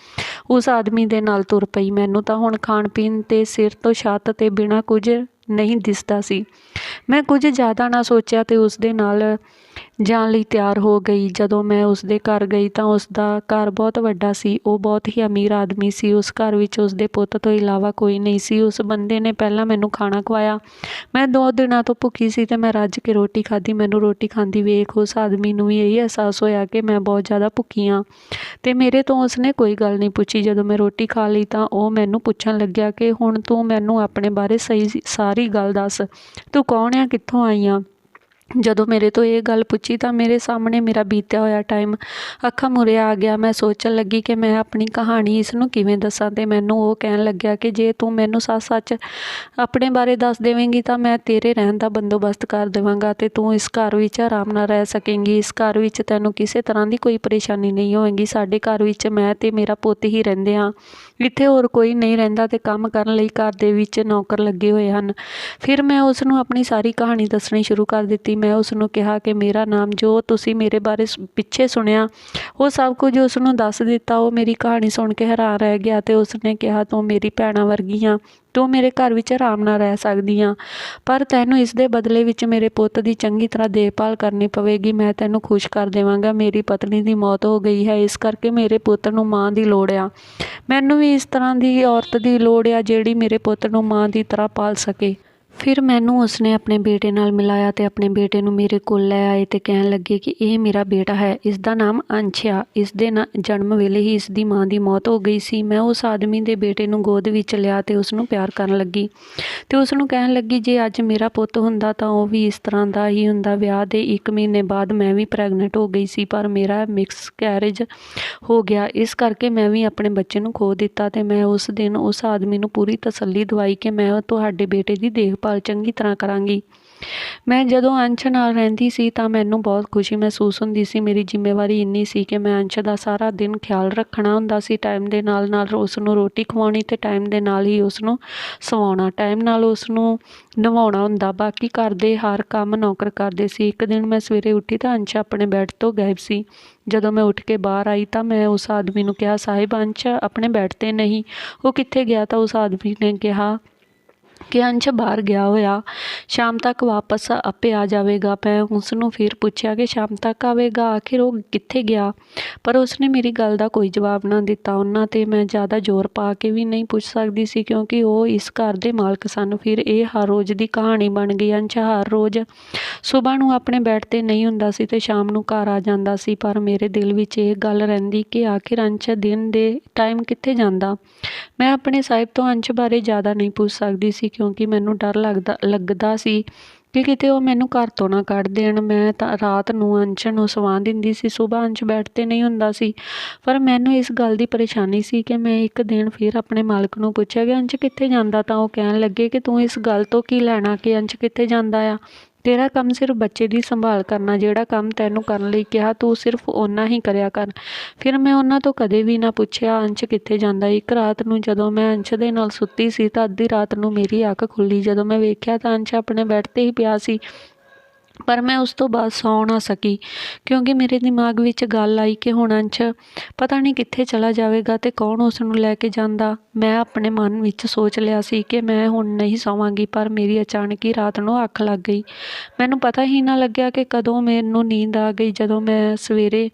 ਉਸ ਆਦਮੀ ਦੇ ਨਾਲ ਤੁਰ ਪਈ। ਮੈਨੂੰ ਤਾਂ ਹੁਣ ਖਾਣ ਪੀਣ ਤੇ ਸਿਰ ਤੋਂ ਛੱਤ ਤੇ ਬਿਨਾਂ ਕੁਝ ਨਹੀਂ ਦਿਸਦਾ ਸੀ। ਮੈਂ ਕੁਝ ਜ਼ਿਆਦਾ ਨਾ ਸੋਚਿਆ ਤੇ ਉਸਦੇ ਨਾਲ ਜਾਣ ਲਈ ਤਿਆਰ ਹੋ ਗਈ। ਜਦੋਂ ਮੈਂ ਉਸਦੇ ਘਰ ਗਈ ਤਾਂ ਉਸਦਾ ਘਰ ਬਹੁਤ ਵੱਡਾ ਸੀ। ਉਹ ਬਹੁਤ ਹੀ ਅਮੀਰ ਆਦਮੀ ਸੀ। ਉਸ ਘਰ ਵਿੱਚ ਉਸਦੇ ਪੁੱਤ ਤੋਂ ਇਲਾਵਾ ਕੋਈ ਨਹੀਂ ਸੀ। ਉਸ ਬੰਦੇ ਨੇ ਪਹਿਲਾਂ ਮੈਨੂੰ ਖਾਣਾ ਖਵਾਇਆ। ਮੈਂ 2 ਦਿਨਾਂ ਤੋਂ ਭੁੱਖੀ ਸੀ ਤੇ ਮੈਂ ਰੱਜ ਕੇ ਰੋਟੀ ਖਾਧੀ। ਮੈਨੂੰ ਰੋਟੀ ਖਾਂਦੀ ਵੇਖ ਉਸ ਆਦਮੀ ਨੂੰ ਵੀ ਇਹੀ ਅਹਿਸਾਸ ਹੋਇਆ ਕਿ ਮੈਂ ਬਹੁਤ ਜ਼ਿਆਦਾ ਭੁੱਖੀ ਹਾਂ ਤੇ ਮੇਰੇ ਤੋਂ ਉਸਨੇ ਕੋਈ ਗੱਲ ਨਹੀਂ ਪੁੱਛੀ। ਜਦੋਂ ਮੈਂ ਰੋਟੀ ਖਾ ਲਈ ਤਾਂ ਉਹ ਮੈਨੂੰ ਪੁੱਛਣ ਲੱਗਿਆ ਕਿ ਹੁਣ ਤੂੰ ਮੈਨੂੰ ਆਪਣੇ ਬਾਰੇ ਸਾਰੀ ਗੱਲ ਦੱਸ। ਤੂੰ ਕੌਣ ਆ, ਕਿੱਥੋਂ ਆਈ ਆ? ਜਦੋਂ ਮੇਰੇ ਤੋਂ ਇਹ ਗੱਲ ਪੁੱਛੀ ਤਾਂ ਮੇਰੇ ਸਾਹਮਣੇ ਮੇਰਾ ਬੀਤਿਆ ਹੋਇਆ ਟਾਈਮ ਅੱਖਾਂ ਮੂਹਰੇ ਆ ਗਿਆ। ਮੈਂ ਸੋਚਣ ਲੱਗੀ ਕਿ ਮੈਂ ਆਪਣੀ ਕਹਾਣੀ ਇਸਨੂੰ ਕਿਵੇਂ ਦੱਸਾਂ ਤੇ ਮੈਨੂੰ ਉਹ ਕਹਿਣ ਲੱਗਿਆ ਕਿ ਜੇ ਤੂੰ ਮੈਨੂੰ ਸੱਚ ਆਪਣੇ ਬਾਰੇ ਦੱਸ ਦੇਵੇਂਗੀ ਤਾਂ ਮੈਂ ਤੇਰੇ ਰਹਿਣ ਦਾ ਬੰਦੋਬਸਤ ਕਰ ਦੇਵਾਂਗਾ ਤੇ ਤੂੰ ਇਸ ਘਰ ਵਿੱਚ ਆਰਾਮ ਨਾਲ ਰਹਿ ਸਕੇਂਗੀ। ਇਸ ਘਰ ਵਿੱਚ ਤੈਨੂੰ ਕਿਸੇ ਤਰ੍ਹਾਂ ਦੀ ਕੋਈ ਪਰੇਸ਼ਾਨੀ ਨਹੀਂ ਹੋਵੇਗੀ। ਸਾਡੇ ਘਰ ਵਿੱਚ ਮੈਂ ਤੇ ਮੇਰਾ ਪੁੱਤ ਹੀ ਰਹਿੰਦੇ ਹਾਂ। ਇੱਥੇ ਹੋਰ ਕੋਈ ਨਹੀਂ ਰਹਿੰਦਾ ਤੇ ਕੰਮ ਕਰਨ ਲਈ ਘਰ ਦੇ ਵਿੱਚ ਨੌਕਰ ਲੱਗੇ ਹੋਏ ਹਨ। ਫਿਰ ਮੈਂ ਉਸਨੂੰ ਆਪਣੀ ਸਾਰੀ ਕਹਾਣੀ ਦੱਸਣੀ ਸ਼ੁਰੂ ਕਰ ਦਿੱਤੀ। ਮੈਂ ਉਸਨੂੰ ਕਿਹਾ ਕਿ ਮੇਰਾ ਨਾਮ, ਜੋ ਤੁਸੀਂ ਮੇਰੇ ਬਾਰੇ ਪਿੱਛੇ ਸੁਣਿਆ, ਉਹ ਸਭ ਕੁਝ ਉਸਨੂੰ ਦੱਸ ਦਿੱਤਾ। ਉਹ ਮੇਰੀ ਕਹਾਣੀ ਸੁਣ ਕੇ ਹੈਰਾਨ ਰਹਿ ਗਿਆ ਤੇ ਉਸਨੇ ਕਿਹਾ, ਤੂੰ ਮੇਰੀ ਭੈਣਾਂ ਵਰਗੀ ਆ, ਤੂੰ ਮੇਰੇ ਘਰ ਵਿੱਚ ਆਰਾਮ ਨਾਲ ਰਹਿ ਸਕਦੀ ਆ, ਪਰ ਤੈਨੂੰ ਇਸ ਦੇ ਬਦਲੇ ਵਿੱਚ ਮੇਰੇ ਪੁੱਤ ਦੀ ਚੰਗੀ ਤਰ੍ਹਾਂ ਦੇਖਭਾਲ ਕਰਨੀ ਪਵੇਗੀ। ਮੈਂ ਤੈਨੂੰ ਖੁਸ਼ ਕਰ ਦੇਵਾਂਗਾ। ਮੇਰੀ ਪਤਨੀ ਦੀ ਮੌਤ ਹੋ ਗਈ ਹੈ, ਇਸ ਕਰਕੇ ਮੇਰੇ ਪੁੱਤ ਨੂੰ ਮਾਂ ਦੀ ਲੋੜ ਆ। ਮੈਨੂੰ ਵੀ ਇਸ ਤਰ੍ਹਾਂ ਦੀ ਔਰਤ ਦੀ ਲੋੜ ਆ ਜਿਹੜੀ ਮੇਰੇ ਪੁੱਤ ਨੂੰ ਮਾਂ ਦੀ ਤਰ੍ਹਾਂ ਪਾਲ ਸਕੇ। ਫਿਰ ਮੈਨੂੰ ਉਸਨੇ ਆਪਣੇ ਬੇਟੇ ਨਾਲ ਮਿਲਾਇਆ ਤੇ ਆਪਣੇ ਬੇਟੇ ਨੂੰ ਮੇਰੇ ਕੋਲ ਲੈ ਆਏ ਤੇ ਕਹਿਣ ਲੱਗੇ ਕਿ ਇਹ ਮੇਰਾ ਬੇਟਾ ਹੈ, ਇਸ ਦਾ ਨਾਮ ਅੰਸ਼ ਆ। ਇਸ ਦੇ ਜਨਮ ਵੇਲੇ ਹੀ ਇਸ ਦੀ ਮਾਂ ਦੀ ਮੌਤ ਹੋ ਗਈ ਸੀ। ਮੈਂ ਉਸ ਆਦਮੀ ਦੇ ਬੇਟੇ ਨੂੰ ਗੋਦ ਵਿੱਚ ਲਿਆ ਤੇ ਉਸਨੂੰ ਪਿਆਰ ਕਰਨ ਲੱਗੀ ਤੇ ਉਸਨੂੰ ਕਹਿਣ ਲੱਗੀ, ਜੇ ਅੱਜ ਮੇਰਾ ਪੁੱਤ ਹੁੰਦਾ ਤਾਂ ਉਹ ਵੀ ਇਸ ਤਰ੍ਹਾਂ ਦਾ ਹੀ ਹੁੰਦਾ। ਵਿਆਹ ਦੇ 1 ਮਹੀਨੇ ਬਾਅਦ ਮੈਂ ਵੀ ਪ੍ਰੈਗਨੈਂਟ ਹੋ ਗਈ ਸੀ, ਪਰ ਮੇਰਾ ਮਿਕਸ ਕੈਰੇਜ ਹੋ ਗਿਆ। ਇਸ ਕਰਕੇ ਮੈਂ ਵੀ ਆਪਣੇ ਬੱਚੇ ਨੂੰ ਖੋ ਦਿੱਤਾ ਤੇ ਮੈਂ ਉਸ ਦਿਨ ਉਸ ਆਦਮੀ ਨੂੰ ਪੂਰੀ ਤਸੱਲੀ ਦਵਾਈ ਕਿ ਮੈਂ ਤੁਹਾਡੇ ਬੇਟੇ ਦੀ ਦੇਖਭਾਲ ਚੰਗੀ ਤਰ੍ਹਾਂ ਕਰਾਂਗੀ। ਮੈਂ ਜਦੋਂ ਅੰਸ਼ ਨਾਲ ਰਹਿੰਦੀ ਸੀ ਤਾਂ ਮੈਨੂੰ ਬਹੁਤ ਖੁਸ਼ੀ ਮਹਿਸੂਸ ਹੁੰਦੀ ਸੀ। ਮੇਰੀ ਜ਼ਿੰਮੇਵਾਰੀ ਇੰਨੀ ਸੀ ਕਿ ਮੈਂ ਅੰਸ਼ ਦਾ ਸਾਰਾ ਦਿਨ ਖਿਆਲ ਰੱਖਣਾ ਹੁੰਦਾ ਸੀ। ਟਾਈਮ ਦੇ ਨਾਲ ਨਾਲ ਉਸਨੂੰ ਰੋਟੀ ਖਵਾਉਣੀ ਤੇ ਟਾਈਮ ਦੇ ਨਾਲ ਹੀ ਉਸਨੂੰ ਸਵਾਉਣਾ, ਟਾਈਮ ਨਾਲ ਉਸਨੂੰ ਨਵਾਉਣਾ ਹੁੰਦਾ। ਬਾਕੀ ਘਰ ਦੇ ਹਰ ਕੰਮ ਨੌਕਰ ਕਰਦੇ ਸੀ। ਇੱਕ ਦਿਨ ਮੈਂ ਸਵੇਰੇ ਉੱਠੀ ਤਾਂ ਅੰਸ਼ ਆਪਣੇ ਬੈੱਡ ਤੋਂ ਗਾਇਬ ਸੀ। ਜਦੋਂ ਮੈਂ ਉੱਠ ਕੇ ਬਾਹਰ ਆਈ ਤਾਂ ਮੈਂ ਉਸ ਆਦਮੀ ਨੂੰ ਕਿਹਾ, ਸਾਹਿਬ, ਅੰਸ਼ ਆਪਣੇ ਬੈੱਡ 'ਤੇ ਨਹੀਂ, ਉਹ ਕਿੱਥੇ ਗਿਆ? ਤਾਂ ਉਸ ਆਦਮੀ ਨੇ ਕਿਹਾ ਕਿ ਅੰਸ਼ ਬਾਹਰ ਗਿਆ ਹੋਇਆ, ਸ਼ਾਮ ਤੱਕ ਵਾਪਸ ਆਪੇ ਆ ਜਾਵੇਗਾ। ਮੈਂ ਉਸਨੂੰ ਫਿਰ ਪੁੱਛਿਆ ਕਿ ਸ਼ਾਮ ਤੱਕ ਆਵੇਗਾ, ਆਖਿਰ ਉਹ ਕਿੱਥੇ ਗਿਆ? ਪਰ ਉਸਨੇ ਮੇਰੀ ਗੱਲ ਦਾ ਕੋਈ ਜਵਾਬ ਨਾ ਦਿੱਤਾ। ਉਹਨਾਂ 'ਤੇ ਮੈਂ ਜ਼ਿਆਦਾ ਜ਼ੋਰ ਪਾ ਕੇ ਵੀ ਨਹੀਂ ਪੁੱਛ ਸਕਦੀ ਸੀ ਕਿਉਂਕਿ ਉਹ ਇਸ ਘਰ ਦੇ ਮਾਲਕ ਸਨ। ਫਿਰ ਇਹ ਹਰ ਰੋਜ਼ ਦੀ ਕਹਾਣੀ ਬਣ ਗਈ। ਅੰਸ਼ ਹਰ ਰੋਜ਼ ਸੁਬਾਹ ਨੂੰ ਆਪਣੇ ਬੈੱਡ 'ਤੇ ਨਹੀਂ ਹੁੰਦਾ ਸੀ ਤੇ ਸ਼ਾਮ ਨੂੰ ਘਰ ਆ ਜਾਂਦਾ ਸੀ, ਪਰ ਮੇਰੇ ਦਿਲ ਵਿੱਚ ਇਹ ਗੱਲ ਰਹਿੰਦੀ ਕਿ ਆਖਿਰ ਅੰਸ਼ ਦਿਨ ਦੇ ਟਾਈਮ ਕਿੱਥੇ ਜਾਂਦਾ। ਮੈਂ ਆਪਣੇ ਸਾਹਿਬ ਤੋਂ ਅੰਸ਼ ਬਾਰੇ ਜ਼ਿਆਦਾ ਨਹੀਂ ਪੁੱਛ ਸਕਦੀ ਸੀ ਕਿਉਂਕਿ ਮੈਨੂੰ ਡਰ ਲੱਗਦਾ ਸੀ ਕਿ ਕਿਤੇ ਉਹ ਮੈਨੂੰ ਘਰ ਤੋਂ ਨਾ ਕੱਢ ਦੇਣ। ਮੈਂ ਤਾਂ ਰਾਤ ਨੂੰ ਅੰਸ਼ ਨੂੰ ਸਵਾ ਦਿੰਦੀ ਸੀ। ਸੁਬਾਹ ਅੰਸ਼ ਬੈੱਡ 'ਤੇ ਨਹੀਂ ਹੁੰਦਾ ਸੀ, ਪਰ ਮੈਨੂੰ ਇਸ ਗੱਲ ਦੀ ਪਰੇਸ਼ਾਨੀ ਸੀ ਕਿ ਮੈਂ ਇੱਕ ਦਿਨ ਫਿਰ ਆਪਣੇ ਮਾਲਕ ਨੂੰ ਪੁੱਛਿਆ ਕਿ ਅੰਸ਼ ਕਿੱਥੇ ਜਾਂਦਾ, ਤਾਂ ਉਹ ਕਹਿਣ ਲੱਗੇ ਕਿ ਤੂੰ ਇਸ ਗੱਲ ਤੋਂ ਕੀ ਲੈਣਾ ਕਿ ਅੰਸ਼ ਕਿੱਥੇ ਜਾਂਦਾ ਆ। ਤੇਰਾ ਕੰਮ ਸਿਰਫ ਬੱਚੇ ਦੀ ਸੰਭਾਲ ਕਰਨਾ। ਜਿਹੜਾ ਕੰਮ ਤੈਨੂੰ ਕਰਨ ਲਈ ਕਿਹਾ ਤੂੰ ਸਿਰਫ ਓਨਾ ਹੀ ਕਰਿਆ ਕਰ। ਫਿਰ ਮੈਂ ਉਹਨਾਂ ਤੋਂ ਕਦੇ ਵੀ ਨਾ ਪੁੱਛਿਆ ਅੰਸ਼ ਕਿੱਥੇ ਜਾਂਦਾ। ਇੱਕ ਰਾਤ ਨੂੰ ਜਦੋਂ ਮੈਂ ਅੰਸ਼ ਦੇ ਨਾਲ ਸੁੱਤੀ ਸੀ ਤਾਂ ਅੱਧੀ ਰਾਤ ਨੂੰ ਮੇਰੀ ਅੱਖ ਖੁੱਲ੍ਹੀ। ਜਦੋਂ ਮੈਂ ਵੇਖਿਆ ਤਾਂ ਅੰਸ਼ ਆਪਣੇ ਬੈੱਡ 'ਤੇ ਹੀ ਪਿਆ ਸੀ, ਪਰ ਮੈਂ ਉਸ ਤੋਂ ਬਾਅਦ ਸੌਂ ਨਾ ਸਕੀ ਕਿਉਂਕਿ ਮੇਰੇ ਦਿਮਾਗ ਵਿੱਚ ਗੱਲ ਆਈ ਕਿ ਹੁਣ ਅੰਸ਼ ਪਤਾ ਨਹੀਂ ਕਿੱਥੇ ਚਲਾ ਜਾਵੇਗਾ ਤੇ ਕੌਣ ਉਸ ਨੂੰ ਲੈ ਕੇ ਜਾਂਦਾ। ਮੈਂ ਆਪਣੇ ਮਨ ਵਿੱਚ ਸੋਚ ਲਿਆ ਸੀ ਕਿ ਮੈਂ ਹੁਣ ਨਹੀਂ ਸੌਵਾਂਗੀ, ਪਰ ਮੇਰੀ ਅਚਾਨਕ ਹੀ ਰਾਤ ਨੂੰ ਅੱਖ ਲੱਗ ਗਈ। ਮੈਨੂੰ ਪਤਾ ਹੀ ਨਾ ਲੱਗਿਆ ਕਿ ਕਦੋਂ ਮੈਨੂੰ ਨੀਂਦ ਆ ਗਈ। ਜਦੋਂ ਮੈਂ ਸਵੇਰੇ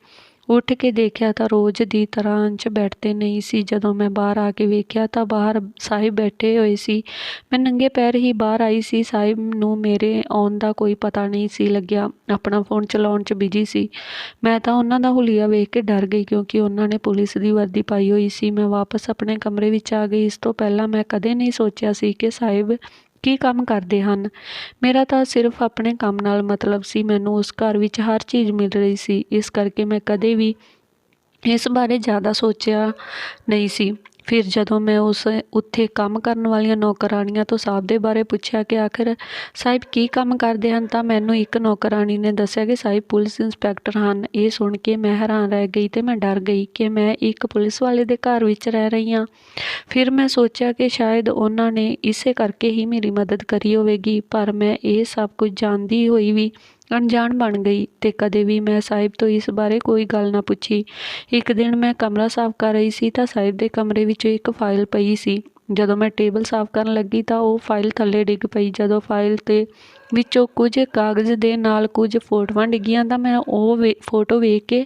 ਉੱਠ ਕੇ ਦੇਖਿਆ ਤਾਂ ਰੋਜ਼ ਦੀ ਤਰ੍ਹਾਂ ਅੰਸ਼ ਬੈੱਡ 'ਤੇ ਨਹੀਂ ਸੀ। ਜਦੋਂ ਮੈਂ ਬਾਹਰ ਆ ਕੇ ਵੇਖਿਆ ਤਾਂ ਬਾਹਰ ਸਾਹਿਬ ਬੈਠੇ ਹੋਏ ਸੀ। ਮੈਂ ਨੰਗੇ ਪੈਰ ਹੀ ਬਾਹਰ ਆਈ ਸੀ। ਸਾਹਿਬ ਨੂੰ ਮੇਰੇ ਆਉਣ ਦਾ ਕੋਈ ਪਤਾ ਨਹੀਂ ਸੀ ਲੱਗਿਆ, ਆਪਣਾ ਫੋਨ ਚਲਾਉਣ 'ਚ ਬਿਜੀ ਸੀ। ਮੈਂ ਤਾਂ ਉਹਨਾਂ ਦਾ ਹੁਲੀਆ ਵੇਖ ਕੇ ਡਰ ਗਈ ਕਿਉਂਕਿ ਉਹਨਾਂ ਨੇ ਪੁਲਿਸ ਦੀ ਵਰਦੀ ਪਾਈ ਹੋਈ ਸੀ। ਮੈਂ ਵਾਪਸ ਆਪਣੇ ਕਮਰੇ ਵਿੱਚ ਆ ਗਈ। ਇਸ ਤੋਂ ਪਹਿਲਾਂ ਮੈਂ ਕਦੇ ਨਹੀਂ ਸੋਚਿਆ ਸੀ ਕਿ ਸਾਹਿਬ ਕੀ ਕੰਮ ਕਰਦੇ ਹਨ। ਮੇਰਾ ਤਾਂ ਸਿਰਫ ਆਪਣੇ ਕੰਮ ਨਾਲ ਮਤਲਬ ਸੀ। ਮੈਨੂੰ ਉਸ ਘਰ ਵਿੱਚ ਹਰ ਚੀਜ਼ ਮਿਲ ਰਹੀ ਸੀ, ਇਸ ਕਰਕੇ ਮੈਂ ਕਦੇ ਵੀ ਇਸ ਬਾਰੇ ਜ਼ਿਆਦਾ ਸੋਚਿਆ ਨਹੀਂ ਸੀ। ਫਿਰ ਜਦੋਂ ਮੈਂ ਉੱਥੇ ਕੰਮ ਕਰਨ ਵਾਲੀਆਂ ਨੌਕਰਾਣੀਆਂ ਤੋਂ ਸਾਹਿਬ ਦੇ ਬਾਰੇ ਪੁੱਛਿਆ ਕਿ ਆਖਿਰ ਸਾਹਿਬ ਕੀ ਕੰਮ ਕਰਦੇ ਹਨ, ਤਾਂ ਮੈਨੂੰ ਇੱਕ ਨੌਕਰਾਣੀ ਨੇ ਦੱਸਿਆ ਕਿ ਸਾਹਿਬ ਪੁਲਿਸ ਇੰਸਪੈਕਟਰ ਹਨ। ਇਹ ਸੁਣ ਕੇ ਮੈਂ ਹੈਰਾਨ ਰਹਿ ਗਈ ਤੇ ਮੈਂ ਡਰ ਗਈ ਕਿ ਮੈਂ ਇੱਕ ਪੁਲਿਸ ਵਾਲੇ ਦੇ ਘਰ ਵਿੱਚ ਰਹਿ ਰਹੀ ਹਾਂ। ਫਿਰ ਮੈਂ ਸੋਚਿਆ ਕਿ ਸ਼ਾਇਦ ਉਹਨਾਂ ਨੇ ਇਸੇ ਕਰਕੇ ਹੀ ਮੇਰੀ ਮਦਦ ਕਰੀ ਹੋਵੇਗੀ, ਪਰ ਮੈਂ ਇਹ ਸਭ ਕੁਝ ਜਾਣਦੀ ਹੋਈ ਵੀ ਅਣਜਾਣ ਬਣ ਗਈ ਤੇ ਕਦੇ ਵੀ ਮੈਂ ਸਾਹਿਬ ਤੋਂ ਇਸ ਬਾਰੇ ਕੋਈ ਗੱਲ ਨਾ ਪੁੱਛੀ। ਇੱਕ ਦਿਨ ਮੈਂ ਕਮਰਾ ਸਾਫ਼ ਕਰ ਰਹੀ ਸੀ ਤਾਂ ਸਾਹਿਬ ਦੇ ਕਮਰੇ ਵਿੱਚ ਇੱਕ ਫਾਈਲ ਪਈ ਸੀ। ਜਦੋਂ ਮੈਂ ਟੇਬਲ ਸਾਫ਼ ਕਰਨ ਲੱਗੀ ਤਾਂ ਉਹ ਫਾਈਲ ਥੱਲੇ ਡਿੱਗ ਪਈ। ਜਦੋਂ ਫਾਈਲ ਤੇ ਵਿੱਚੋਂ ਕੁਝ ਕਾਗਜ਼ ਦੇ ਨਾਲ ਕੁਝ ਫੋਟੋਆਂ ਡਿੱਗੀਆਂ ਤਾਂ ਮੈਂ ਉਹ ਫੋਟੋ ਵੇਖ ਕੇ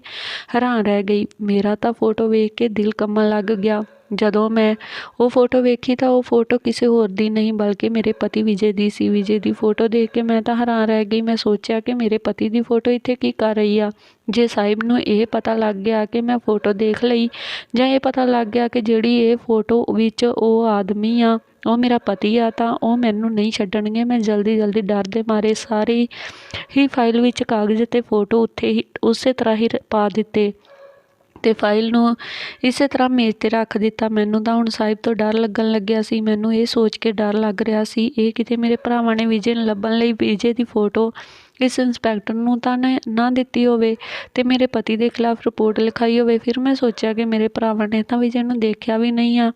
ਹੈਰਾਨ ਰਹਿ ਗਈ। ਮੇਰਾ ਤਾਂ ਫੋਟੋ ਵੇਖ ਕੇ ਦਿਲ ਕੰਬਣ ਲੱਗ ਗਿਆ। ਜਦੋਂ ਮੈਂ ਉਹ ਫੋਟੋ ਵੇਖੀ ਤਾਂ ਉਹ ਫੋਟੋ ਕਿਸੇ ਹੋਰ ਦੀ ਨਹੀਂ ਬਲਕਿ ਮੇਰੇ ਪਤੀ ਵਿਜੇ ਦੀ ਸੀ। ਵਿਜੇ ਦੀ ਫੋਟੋ ਦੇਖ ਕੇ ਮੈਂ ਤਾਂ ਹੈਰਾਨ ਰਹਿ ਗਈ। ਮੈਂ ਸੋਚਿਆ ਕਿ ਮੇਰੇ ਪਤੀ ਦੀ ਫੋਟੋ ਇੱਥੇ ਕੀ ਕਰ ਰਹੀ ਆ। ਜੇ ਸਾਹਿਬ ਨੂੰ ਇਹ ਪਤਾ ਲੱਗ ਗਿਆ ਕਿ ਮੈਂ ਫੋਟੋ ਦੇਖ ਲਈ ਜਾਂ ਇਹ ਪਤਾ ਲੱਗ ਗਿਆ ਕਿ ਜਿਹੜੀ ਇਹ ਫੋਟੋ ਵਿੱਚ ਉਹ ਆਦਮੀ ਆ ਉਹ ਮੇਰਾ ਪਤੀ ਆ ਤਾਂ ਉਹ ਮੈਨੂੰ ਨਹੀਂ ਛੱਡਣਗੇ। ਮੈਂ ਜਲਦੀ ਡਰ ਦੇ ਮਾਰੇ ਸਾਰੇ ਹੀ ਫਾਈਲ ਵਿੱਚ ਕਾਗਜ਼ ਅਤੇ ਫੋਟੋ ਉਸੇ ਤਰ੍ਹਾਂ ਹੀ ਪਾ ਦਿੱਤੇ ਤੇ ਫਾਈਲ ਨੂੰ ਇਸੇ ਤਰ੍ਹਾਂ ਮੇਜ਼ 'ਤੇ ਰੱਖ ਦਿੱਤਾ। ਮੈਨੂੰ ਤਾਂ ਹੁਣ ਸਾਹਿਬ ਤੋਂ ਡਰ ਲੱਗਣ ਲੱਗਿਆ ਸੀ। ਮੈਨੂੰ ਇਹ ਸੋਚ ਕੇ ਡਰ ਲੱਗ ਰਿਹਾ ਸੀ ਇਹ ਕਿਤੇ ਮੇਰੇ ਭਰਾਵਾਂ ਨੇ ਵਿਜੇ ਨੂੰ ਲੱਭਣ ਲਈ ਵਿਜੇ ਦੀ ਫੋਟੋ ਇਸ ਇੰਸਪੈਕਟਰ ਨੂੰ ਤਾਂ ਨਾ ਦਿੱਤੀ ਹੋਵੇ ਤੇ ਮੇਰੇ ਪਤੀ ਦੇ ਖਿਲਾਫ ਰਿਪੋਰਟ ਲਿਖਾਈ ਹੋਵੇ। ਫਿਰ ਮੈਂ ਸੋਚਿਆ ਕਿ ਮੇਰੇ ਭਰਾਵਾਂ ਨੇ ਤਾਂ ਵਿਜੇ ਨੂੰ ਦੇਖਿਆ ਵੀ ਨਹੀਂ ਆ।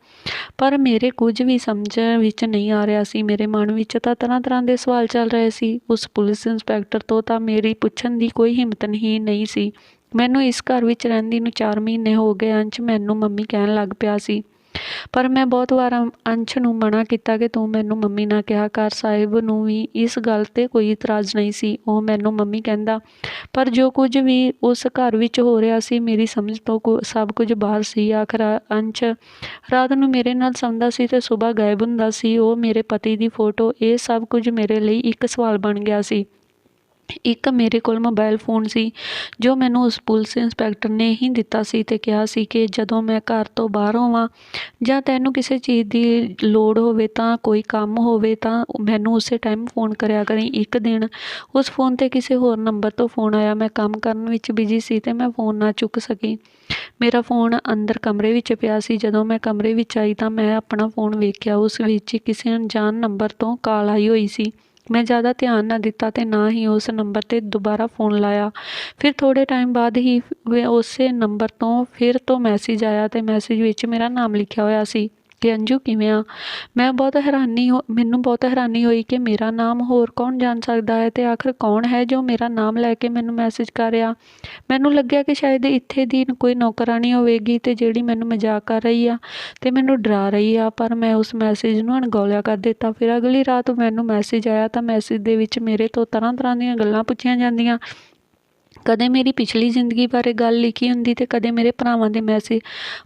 ਪਰ ਮੇਰੇ ਕੁਝ ਵੀ ਸਮਝ ਵਿੱਚ ਨਹੀਂ ਆ ਰਿਹਾ ਸੀ। ਮੇਰੇ ਮਨ ਵਿੱਚ ਤਾਂ ਤਰ੍ਹਾਂ ਦੇ ਸਵਾਲ ਚੱਲ ਰਹੇ ਸੀ। ਉਸ ਪੁਲਿਸ ਇੰਸਪੈਕਟਰ ਤੋਂ ਤਾਂ ਮੇਰੀ ਪੁੱਛਣ ਦੀ ਕੋਈ ਹਿੰਮਤ ਹੀ ਨਹੀਂ ਸੀ। ਮੈਨੂੰ ਇਸ ਘਰ ਵਿੱਚ ਰਹਿੰਦੀ ਨੂੰ 4 ਮਹੀਨੇ ਹੋ ਗਏ। ਅੰਸ਼ ਮੈਨੂੰ ਮੰਮੀ ਕਹਿਣ ਲੱਗ ਪਿਆ ਸੀ ਪਰ ਮੈਂ ਬਹੁਤ ਵਾਰ ਅੰਸ਼ ਨੂੰ ਮਨਾ ਕੀਤਾ ਕਿ ਤੂੰ ਮੈਨੂੰ ਮੰਮੀ ਨਾ ਕਿਹਾ ਕਰ। ਸਾਹਿਬ ਨੂੰ ਵੀ ਇਸ ਗੱਲ 'ਤੇ ਕੋਈ ਇਤਰਾਜ਼ ਨਹੀਂ ਸੀ। ਉਹ ਮੈਨੂੰ ਮੰਮੀ ਕਹਿੰਦਾ ਪਰ ਜੋ ਕੁਝ ਵੀ ਉਸ ਘਰ ਵਿੱਚ ਹੋ ਰਿਹਾ ਸੀ ਮੇਰੀ ਸਮਝ ਤੋਂ ਸਭ ਕੁਝ ਬਾਹਰ ਸੀ। ਆਖਰ ਅੰਸ਼ ਰਾਤ ਨੂੰ ਮੇਰੇ ਨਾਲ ਸੌਂਦਾ ਸੀ ਤੇ ਸੁਬਾਹ ਗਾਇਬ ਹੁੰਦਾ ਸੀ। ਉਹ ਮੇਰੇ ਪਤੀ ਦੀ ਫੋਟੋ ਇਹ ਸਭ ਕੁਝ ਮੇਰੇ ਲਈ ਇੱਕ ਸਵਾਲ ਬਣ ਗਿਆ ਸੀ। ਇੱਕ ਮੇਰੇ ਕੋਲ ਮੋਬਾਈਲ ਫੋਨ ਸੀ ਜੋ ਮੈਨੂੰ ਉਸ ਪੁਲਿਸ ਇੰਸਪੈਕਟਰ ਨੇ ਹੀ ਦਿੱਤਾ ਸੀ ਤੇ ਕਿਹਾ ਸੀ ਕਿ ਜਦੋਂ ਮੈਂ ਘਰ ਤੋਂ ਬਾਹਰ ਹੋਵਾਂ ਜਾਂ ਤੈਨੂੰ ਕਿਸੇ ਚੀਜ਼ ਦੀ ਲੋੜ ਹੋਵੇ ਤਾਂ ਕੋਈ ਕੰਮ ਹੋਵੇ ਤਾਂ ਮੈਨੂੰ ਉਸੇ ਟਾਈਮ ਫੋਨ ਕਰਿਆ ਕਰੀਂ। ਇੱਕ ਦਿਨ ਉਸ ਫੋਨ 'ਤੇ ਕਿਸੇ ਹੋਰ ਨੰਬਰ ਤੋਂ ਫੋਨ ਆਇਆ। ਮੈਂ ਕੰਮ ਕਰਨ ਵਿੱਚ ਬਿਜੀ ਸੀ ਤੇ ਮੈਂ ਫੋਨ ਨਾ ਚੁੱਕ ਸਕੀ। ਮੇਰਾ ਫੋਨ ਅੰਦਰ ਕਮਰੇ ਵਿੱਚ ਪਿਆ ਸੀ। ਜਦੋਂ ਮੈਂ ਕਮਰੇ ਵਿੱਚ ਆਈ ਤਾਂ ਮੈਂ ਆਪਣਾ ਫੋਨ ਵੇਖਿਆ। ਉਸ ਵਿੱਚ ਕਿਸੇ ਅਣਜਾਣ ਨੰਬਰ ਤੋਂ ਕਾਲ ਆਈ ਹੋਈ ਸੀ। ਮੈਂ ਜ਼ਿਆਦਾ ਧਿਆਨ ਨਾ ਦਿੱਤਾ ਤੇ ਨਾ ਹੀ ਉਸ ਨੰਬਰ 'ਤੇ ਦੁਬਾਰਾ ਫੋਨ ਲਾਇਆ। ਫਿਰ ਥੋੜ੍ਹੇ ਟਾਈਮ ਬਾਅਦ ਹੀ ਉਸੇ ਨੰਬਰ ਤੋਂ ਫਿਰ ਤੋਂ ਮੈਸੇਜ ਆਇਆ ਤੇ ਮੈਸੇਜ ਵਿੱਚ ਮੇਰਾ ਨਾਮ ਲਿਖਿਆ ਹੋਇਆ ਸੀ ਕਿ ਅੰਜੂ ਕਿਵੇਂ ਆ। ਮੈਨੂੰ ਬਹੁਤ ਹੈਰਾਨੀ ਹੋਈ ਕਿ ਮੇਰਾ ਨਾਮ ਹੋਰ ਕੌਣ ਜਾਣ ਸਕਦਾ ਹੈ ਤੇ ਆਖਰ ਕੌਣ ਹੈ ਜੋ ਮੇਰਾ ਨਾਮ ਲੈ ਕੇ ਮੈਨੂੰ ਮੈਸੇਜ ਕਰ ਰਿਹਾ। ਮੈਨੂੰ ਲੱਗਿਆ ਕਿ ਸ਼ਾਇਦ ਇੱਥੇ ਦੀ ਕੋਈ ਨੌਕਰਾਣੀ ਹੋਵੇਗੀ ਤੇ ਜਿਹੜੀ ਮੈਨੂੰ ਮਜ਼ਾਕ ਕਰ ਰਹੀ ਆ ਤੇ ਮੈਨੂੰ ਡਰਾ ਰਹੀ ਆ। ਪਰ ਮੈਂ ਉਸ ਮੈਸੇਜ ਨੂੰ ਅਣਗੌਲਿਆ ਕਰ ਦਿੱਤਾ। ਫਿਰ ਅਗਲੀ ਰਾਤ ਮੈਨੂੰ ਮੈਸੇਜ ਆਇਆ ਤਾਂ ਮੈਸੇਜ ਦੇ ਵਿੱਚ ਮੇਰੇ ਤੋਂ ਤਰ੍ਹਾਂ ਦੀਆਂ ਗੱਲਾਂ ਪੁੱਛੀਆਂ ਜਾਂਦੀਆਂ। ਕਦੇ ਮੇਰੀ ਪਿਛਲੀ ਜ਼ਿੰਦਗੀ ਬਾਰੇ ਗੱਲ ਲਿਖੀ ਹੁੰਦੀ ਤੇ ਕਦੇ ਮੇਰੇ ਭਰਾਵਾਂ ਦੇ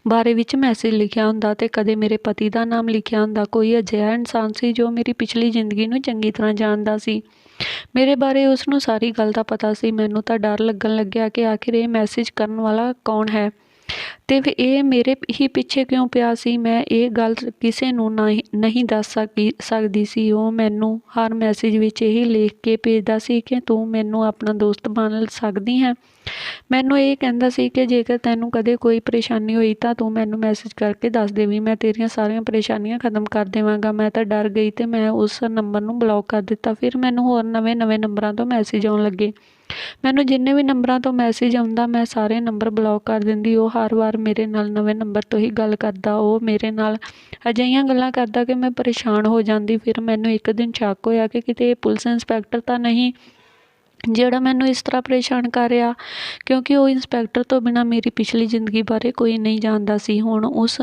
ਬਾਰੇ ਵਿੱਚ ਮੈਸੇਜ ਲਿਖਿਆ ਹੁੰਦਾ ਤੇ ਕਦੇ ਮੇਰੇ ਪਤੀ ਦਾ ਨਾਮ ਲਿਖਿਆ ਹੁੰਦਾ। ਕੋਈ ਅਜਿਹਾ ਇਨਸਾਨ ਸੀ ਜੋ ਮੇਰੀ ਪਿਛਲੀ ਜ਼ਿੰਦਗੀ ਨੂੰ ਚੰਗੀ ਤਰ੍ਹਾਂ ਜਾਣਦਾ ਸੀ। ਮੇਰੇ ਬਾਰੇ ਉਸਨੂੰ ਸਾਰੀ ਗੱਲ ਦਾ ਪਤਾ ਸੀ। ਮੈਨੂੰ ਤਾਂ ਡਰ ਲੱਗਣ ਲੱਗਿਆ ਕਿ ਆਖਿਰ ਇਹ ਮੈਸੇਜ ਕਰਨ ਵਾਲਾ ਕੌਣ ਹੈ ਤੇ ਇਹ ਮੇਰੇ ਹੀ ਪਿੱਛੇ ਕਿਉਂ ਪਿਆ ਸੀ। ਮੈਂ ਇਹ ਗੱਲ ਕਿਸੇ ਨੂੰ ਨਹੀਂ ਦੱਸ ਸਕਦੀ ਸੀ। ਉਹ ਮੈਨੂੰ ਹਰ ਮੈਸੇਜ ਵਿੱਚ ਇਹੀ ਲਿਖ ਕੇ ਭੇਜਦਾ ਸੀ ਕਿ ਤੂੰ ਮੈਨੂੰ ਆਪਣਾ ਦੋਸਤ ਬਣ ਸਕਦੀ ਹੈ। ਮੈਨੂੰ ਇਹ ਕਹਿੰਦਾ ਸੀ ਕਿ ਜੇਕਰ ਤੈਨੂੰ ਕਦੇ ਕੋਈ ਪਰੇਸ਼ਾਨੀ ਹੋਈ ਤਾਂ ਤੂੰ ਮੈਨੂੰ ਮੈਸੇਜ ਕਰਕੇ ਦੱਸ ਦੇਵੀਂ, ਮੈਂ ਤੇਰੀਆਂ ਸਾਰੀਆਂ ਪਰੇਸ਼ਾਨੀਆਂ ਖਤਮ ਕਰ ਦੇਵਾਂਗਾ। ਮੈਂ ਤਾਂ ਡਰ ਗਈ ਤੇ ਮੈਂ ਉਸ ਨੰਬਰ ਨੂੰ ਬਲੌਕ ਕਰ ਦਿੱਤਾ। ਫਿਰ ਮੈਨੂੰ ਹੋਰ ਨਵੇਂ ਨੰਬਰਾਂ ਤੋਂ ਮੈਸੇਜ ਆਉਣ ਲੱਗੇ। ਮੈਨੂੰ ਜਿੰਨੇ ਵੀ ਨੰਬਰਾਂ ਤੋਂ ਮੈਸੇਜ ਆਉਂਦਾ ਮੈਂ ਸਾਰੇ ਨੰਬਰ ਬਲੌਕ ਕਰ ਦਿੰਦੀ। ਉਹ ਹਰ ਵਾਰ ਮੇਰੇ ਨਾਲ ਨਵੇਂ ਨੰਬਰ ਤੋਂ ਹੀ ਗੱਲ ਕਰਦਾ। ਉਹ ਮੇਰੇ ਨਾਲ ਅਜਿਹੀਆਂ ਗੱਲਾਂ ਕਰਦਾ ਕਿ ਮੈਂ ਪਰੇਸ਼ਾਨ ਹੋ ਜਾਂਦੀ। ਫਿਰ ਮੈਨੂੰ ਇੱਕ ਦਿਨ ਸ਼ੱਕ ਹੋਇਆ ਕਿ ਕਿਤੇ ਇਹ ਪੁਲਿਸ ਇੰਸਪੈਕਟਰ ਤਾਂ ਨਹੀਂ ਜਿਹੜਾ ਮੈਨੂੰ ਇਸ ਤਰ੍ਹਾਂ ਪਰੇਸ਼ਾਨ ਕਰ ਰਿਹਾ, ਕਿਉਂਕਿ ਉਹ ਇੰਸਪੈਕਟਰ ਤੋਂ ਬਿਨਾਂ ਮੇਰੀ ਪਿਛਲੀ ਜ਼ਿੰਦਗੀ ਬਾਰੇ ਕੋਈ ਨਹੀਂ ਜਾਣਦਾ ਸੀ। ਹੁਣ ਉਸ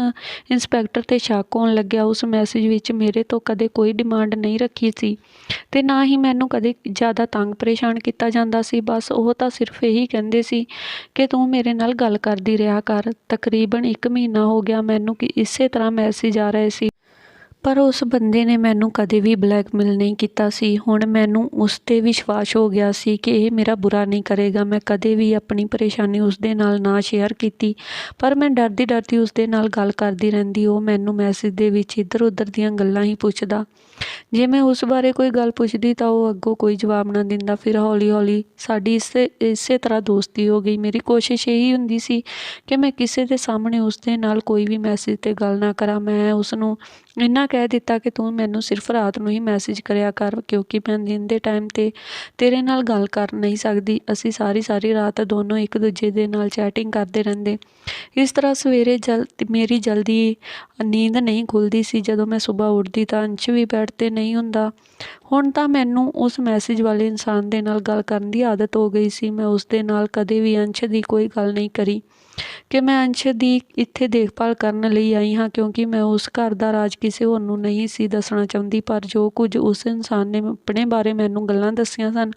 ਇੰਸਪੈਕਟਰ 'ਤੇ ਸ਼ੱਕ ਹੋਣ ਲੱਗਿਆ। ਉਸ ਮੈਸੇਜ ਵਿੱਚ ਮੇਰੇ ਤੋਂ ਕਦੇ ਕੋਈ ਡਿਮਾਂਡ ਨਹੀਂ ਰੱਖੀ ਸੀ ਤੇ ਨਾ ਹੀ ਮੈਨੂੰ ਕਦੇ ਜ਼ਿਆਦਾ ਤੰਗ ਪਰੇਸ਼ਾਨ ਕੀਤਾ ਜਾਂਦਾ ਸੀ। ਬਸ ਉਹ ਤਾਂ ਸਿਰਫ ਇਹੀ ਕਹਿੰਦੇ ਸੀ ਕਿ ਤੂੰ ਮੇਰੇ ਨਾਲ ਗੱਲ ਕਰਦੀ ਰਿਹਾ ਕਰ। ਤਕਰੀਬਨ 1 ਮਹੀਨਾ ਹੋ ਗਿਆ ਮੈਨੂੰ ਕਿ ਇਸੇ ਤਰ੍ਹਾਂ ਮੈਸੇਜ ਆ ਰਹੇ ਸੀ ਪਰ ਉਸ ਬੰਦੇ ਨੇ ਮੈਨੂੰ ਕਦੇ ਵੀ ਬਲੈਕਮੇਲ ਨਹੀਂ ਕੀਤਾ ਸੀ। ਹੁਣ ਮੈਨੂੰ ਉਸ 'ਤੇ ਵਿਸ਼ਵਾਸ ਹੋ ਗਿਆ ਸੀ ਕਿ ਇਹ ਮੇਰਾ ਬੁਰਾ ਨਹੀਂ ਕਰੇਗਾ। ਮੈਂ ਕਦੇ ਵੀ ਆਪਣੀ ਪਰੇਸ਼ਾਨੀ ਉਸਦੇ ਨਾਲ ਨਾ ਸ਼ੇਅਰ ਕੀਤੀ ਪਰ ਮੈਂ ਡਰਦੀ ਉਸਦੇ ਨਾਲ ਗੱਲ ਕਰਦੀ ਰਹਿੰਦੀ। ਉਹ ਮੈਨੂੰ ਮੈਸੇਜ ਦੇ ਵਿੱਚ ਇੱਧਰ ਉੱਧਰ ਦੀਆਂ ਗੱਲਾਂ ਹੀ ਪੁੱਛਦਾ। ਜੇ ਮੈਂ ਉਸ ਬਾਰੇ ਕੋਈ ਗੱਲ ਪੁੱਛਦੀ ਤਾਂ ਉਹ ਅੱਗੋਂ ਕੋਈ ਜਵਾਬ ਨਾ ਦਿੰਦਾ। ਫਿਰ ਹੌਲੀ ਸਾਡੀ ਇਸੇ ਤਰ੍ਹਾਂ ਦੋਸਤੀ ਹੋ ਗਈ। ਮੇਰੀ ਕੋਸ਼ਿਸ਼ ਇਹੀ ਹੁੰਦੀ ਸੀ ਕਿ ਮੈਂ ਕਿਸੇ ਦੇ ਸਾਹਮਣੇ ਉਸਦੇ ਨਾਲ ਕੋਈ ਵੀ ਮੈਸੇਜ 'ਤੇ ਗੱਲ ਨਾ ਕਰਾਂ। ਮੈਂ ਉਸਨੂੰ ਇੰਨਾ ਕਹਿ ਕਹਿ ਦਿੱਤਾ ਕਿ ਤੂੰ ਮੈਨੂੰ ਸਿਰਫ ਰਾਤ ਨੂੰ ਹੀ ਮੈਸੇਜ ਕਰਿਆ ਕਰ, ਕਿਉਂਕਿ ਮੈਂ ਦਿਨ ਦੇ ਟਾਈਮ 'ਤੇ ਤੇਰੇ ਨਾਲ ਗੱਲ ਕਰ ਨਹੀਂ ਸਕਦੀ। ਅਸੀਂ ਸਾਰੀ ਰਾਤ ਦੋਨੋਂ ਇੱਕ ਦੂਜੇ ਦੇ ਨਾਲ ਚੈਟਿੰਗ ਕਰਦੇ ਰਹਿੰਦੇ। ਇਸ ਤਰ੍ਹਾਂ ਸਵੇਰੇ ਮੇਰੀ ਜਲਦੀ ਨੀਂਦ ਨਹੀਂ ਖੁੱਲ੍ਹਦੀ ਸੀ। ਜਦੋਂ ਮੈਂ ਸੁਬਾਹ ਉੱਠਦੀ ਤਾਂ ਅੰਸ਼ ਵੀ ਬੈੱਡ 'ਤੇ ਨਹੀਂ ਹੁੰਦਾ। ਹੁਣ ਤਾਂ ਮੈਨੂੰ ਉਸ ਮੈਸੇਜ ਵਾਲੇ ਇਨਸਾਨ ਦੇ ਨਾਲ ਗੱਲ ਕਰਨ ਦੀ ਆਦਤ ਹੋ ਗਈ ਸੀ। ਮੈਂ ਉਸ ਦੇ ਨਾਲ ਕਦੇ ਵੀ ਅੰਸ਼ ਦੀ ਕੋਈ ਗੱਲ ਨਹੀਂ ਕਰੀ ਕਿ ਮੈਂ ਅੰਸ਼ ਦੀ ਇੱਥੇ ਦੇਖਭਾਲ ਕਰਨ ਲਈ ਆਈ ਹਾਂ, ਕਿਉਂਕਿ ਮੈਂ ਉਸ ਘਰ ਦਾ ਰਾਜ ਕਿਸੇ ਹੋਰ ਨੂੰ ਨਹੀਂ ਸੀ ਦੱਸਣਾ ਚਾਹੁੰਦੀ। ਪਰ ਜੋ ਕੁਝ ਉਸ ਇਨਸਾਨ ਨੇ ਆਪਣੇ ਬਾਰੇ ਮੈਨੂੰ ਗੱਲਾਂ ਦੱਸੀਆਂ ਸਨ,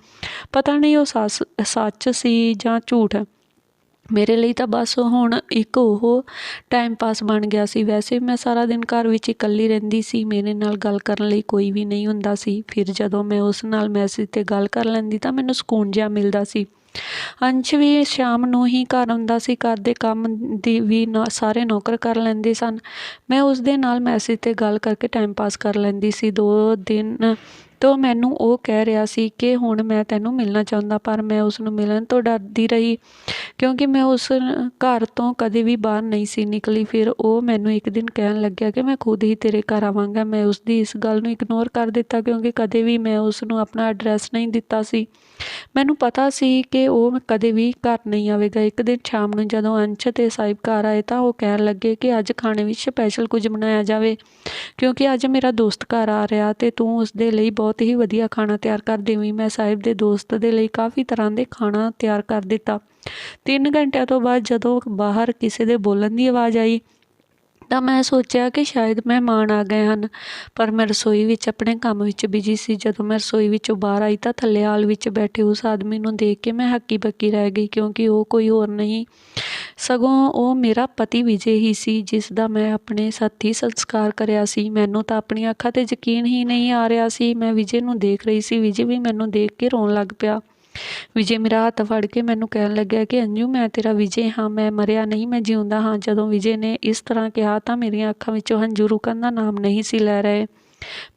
ਪਤਾ ਨਹੀਂ ਉਹ ਸੱਚ ਸੀ ਜਾਂ ਝੂਠ। ਮੇਰੇ ਲਈ ਤਾਂ ਬਸ ਹੁਣ ਇੱਕ ਉਹ ਟਾਈਮ ਪਾਸ ਬਣ ਗਿਆ ਸੀ। ਵੈਸੇ ਮੈਂ ਸਾਰਾ ਦਿਨ ਘਰ ਵਿੱਚ ਇਕੱਲੀ ਰਹਿੰਦੀ ਸੀ, ਮੇਰੇ ਨਾਲ ਗੱਲ ਕਰਨ ਲਈ ਕੋਈ ਵੀ ਨਹੀਂ ਹੁੰਦਾ ਸੀ। ਫਿਰ ਜਦੋਂ ਮੈਂ ਉਸ ਨਾਲ ਮੈਸੇਜ 'ਤੇ ਗੱਲ ਕਰ ਲੈਂਦੀ ਤਾਂ ਮੈਨੂੰ ਸਕੂਨ ਜਿਹਾ ਮਿਲਦਾ ਸੀ। ਅੰਸ਼ ਵੀ ਸ਼ਾਮ ਨੂੰ ਹੀ ਘਰ ਆਉਂਦਾ ਸੀ। ਘਰ ਦੇ ਕੰਮ ਦੀ ਵੀ ਸਾਰੇ ਨੌਕਰ ਕਰ ਲੈਂਦੇ ਸਨ। ਮੈਂ ਉਸ ਦੇ ਨਾਲ ਮੈਸੇਜ 'ਤੇ ਗੱਲ ਕਰਕੇ ਟਾਈਮ ਪਾਸ ਕਰ ਲੈਂਦੀ ਸੀ। 2 ਦਿਨ ਤੋਂ ਮੈਨੂੰ ਉਹ ਕਹਿ ਰਿਹਾ ਸੀ ਕਿ ਹੁਣ ਮੈਂ ਤੈਨੂੰ ਮਿਲਣਾ ਚਾਹੁੰਦਾ, ਪਰ ਮੈਂ ਉਸ ਨੂੰ ਮਿਲਣ ਤੋਂ ਡਰਦੀ ਰਹੀ, ਕਿਉਂਕਿ ਮੈਂ ਉਸ ਘਰ ਤੋਂ ਕਦੇ ਵੀ ਬਾਹਰ ਨਹੀਂ ਸੀ ਨਿਕਲੀ। ਫਿਰ ਉਹ ਮੈਨੂੰ ਇੱਕ ਦਿਨ ਕਹਿਣ ਲੱਗਿਆ ਕਿ ਮੈਂ ਖੁਦ ਹੀ ਤੇਰੇ ਘਰ ਆਵਾਂਗਾ। ਮੈਂ ਉਸਦੀ ਇਸ ਗੱਲ ਨੂੰ ਇਗਨੋਰ ਕਰ ਦਿੱਤਾ, ਕਿਉਂਕਿ ਕਦੇ ਵੀ ਮੈਂ ਉਸ ਨੂੰ ਆਪਣਾ ਐਡਰੈਸ ਨਹੀਂ ਦਿੱਤਾ ਸੀ। ਮੈਨੂੰ ਪਤਾ ਸੀ ਕਿ ਉਹ ਕਦੇ ਵੀ ਘਰ ਨਹੀਂ ਆਵੇਗਾ। ਇੱਕ ਦਿਨ ਸ਼ਾਮ ਨੂੰ ਜਦੋਂ ਅੰਸ਼ ਅਤੇ ਸਾਹਿਬ ਘਰ ਆਏ ਤਾਂ ਉਹ ਕਹਿਣ ਲੱਗੇ ਕਿ ਅੱਜ ਖਾਣੇ ਵਿੱਚ ਸਪੈਸ਼ਲ ਕੁਝ ਬਣਾਇਆ ਜਾਵੇ, ਕਿਉਂਕਿ ਅੱਜ ਮੇਰਾ ਦੋਸਤ ਘਰ ਆ ਰਿਹਾ ਅਤੇ ਤੂੰ ਉਸਦੇ ਲਈ ਬਹੁਤ ਹੀ ਵਧੀਆ ਖਾਣਾ ਤਿਆਰ ਕਰ ਦੇਵੀਂ। ਮੈਂ ਸਾਹਿਬ ਦੇ ਦੋਸਤ ਦੇ ਲਈ ਕਾਫੀ ਤਰ੍ਹਾਂ ਦੇ ਖਾਣਾ ਤਿਆਰ ਕਰ ਦਿੱਤਾ। 3 ਘੰਟਿਆਂ ਤੋਂ ਬਾਅਦ ਜਦੋਂ ਬਾਹਰ ਕਿਸੇ ਦੇ ਬੋਲਣ ਦੀ ਆਵਾਜ਼ ਆਈ ਤਾਂ ਮੈਂ ਸੋਚਿਆ ਕਿ ਸ਼ਾਇਦ ਮਹਿਮਾਨ ਆ ਗਏ ਹਨ, ਪਰ ਮੈਂ ਰਸੋਈ ਵਿੱਚ ਆਪਣੇ ਕੰਮ ਵਿੱਚ ਬਿਜੀ ਸੀ। ਜਦੋਂ ਮੈਂ ਰਸੋਈ ਵਿੱਚੋਂ ਬਾਹਰ ਆਈ ਤਾਂ ਥੱਲੇ ਹਾਲ ਵਿੱਚ ਬੈਠੇ ਉਸ ਆਦਮੀ ਨੂੰ ਦੇਖ ਕੇ ਮੈਂ ਹੱਕੀ ਬੱਕੀ ਰਹਿ ਗਈ, ਕਿਉਂਕਿ ਉਹ ਕੋਈ ਹੋਰ ਨਹੀਂ ਸਗੋਂ ਉਹ ਮੇਰਾ ਪਤੀ ਵਿਜੇ ਹੀ ਸੀ, ਜਿਸ ਦਾ ਮੈਂ ਆਪਣੇ ਹੱਥੀਂ ਸੰਸਕਾਰ ਕਰਿਆ ਸੀ। ਮੈਨੂੰ ਤਾਂ ਆਪਣੀਆਂ ਅੱਖਾਂ 'ਤੇ ਯਕੀਨ ਹੀ ਨਹੀਂ ਆ ਰਿਹਾ ਸੀ। ਮੈਂ ਵਿਜੇ ਨੂੰ ਦੇਖ ਰਹੀ ਸੀ। ਵਿਜੇ ਵੀ ਮੈਨੂੰ ਦੇਖ ਕੇ ਰੋਣ ਲੱਗ ਪਿਆ। ਵਿਜੇ ਮੇਰਾ ਹੱਥ ਫੜ ਕੇ ਮੈਨੂੰ ਕਹਿਣ ਲੱਗਿਆ ਕਿ ਅੰਜੂ, ਮੈਂ ਤੇਰਾ ਵਿਜੇ ਹਾਂ, ਮੈਂ ਮਰਿਆ ਨਹੀਂ, ਮੈਂ ਜਿਉਂਦਾ ਹਾਂ। ਜਦੋਂ ਵਿਜੇ ਨੇ ਇਸ ਤਰ੍ਹਾਂ ਕਿਹਾ ਤਾਂ ਮੇਰੀਆਂ ਅੱਖਾਂ ਵਿੱਚੋਂ ਹੰਝੂ ਰੁਕਣ ਦਾ ਨਾਮ ਨਹੀਂ ਸੀ ਲੈ ਰਹੇ।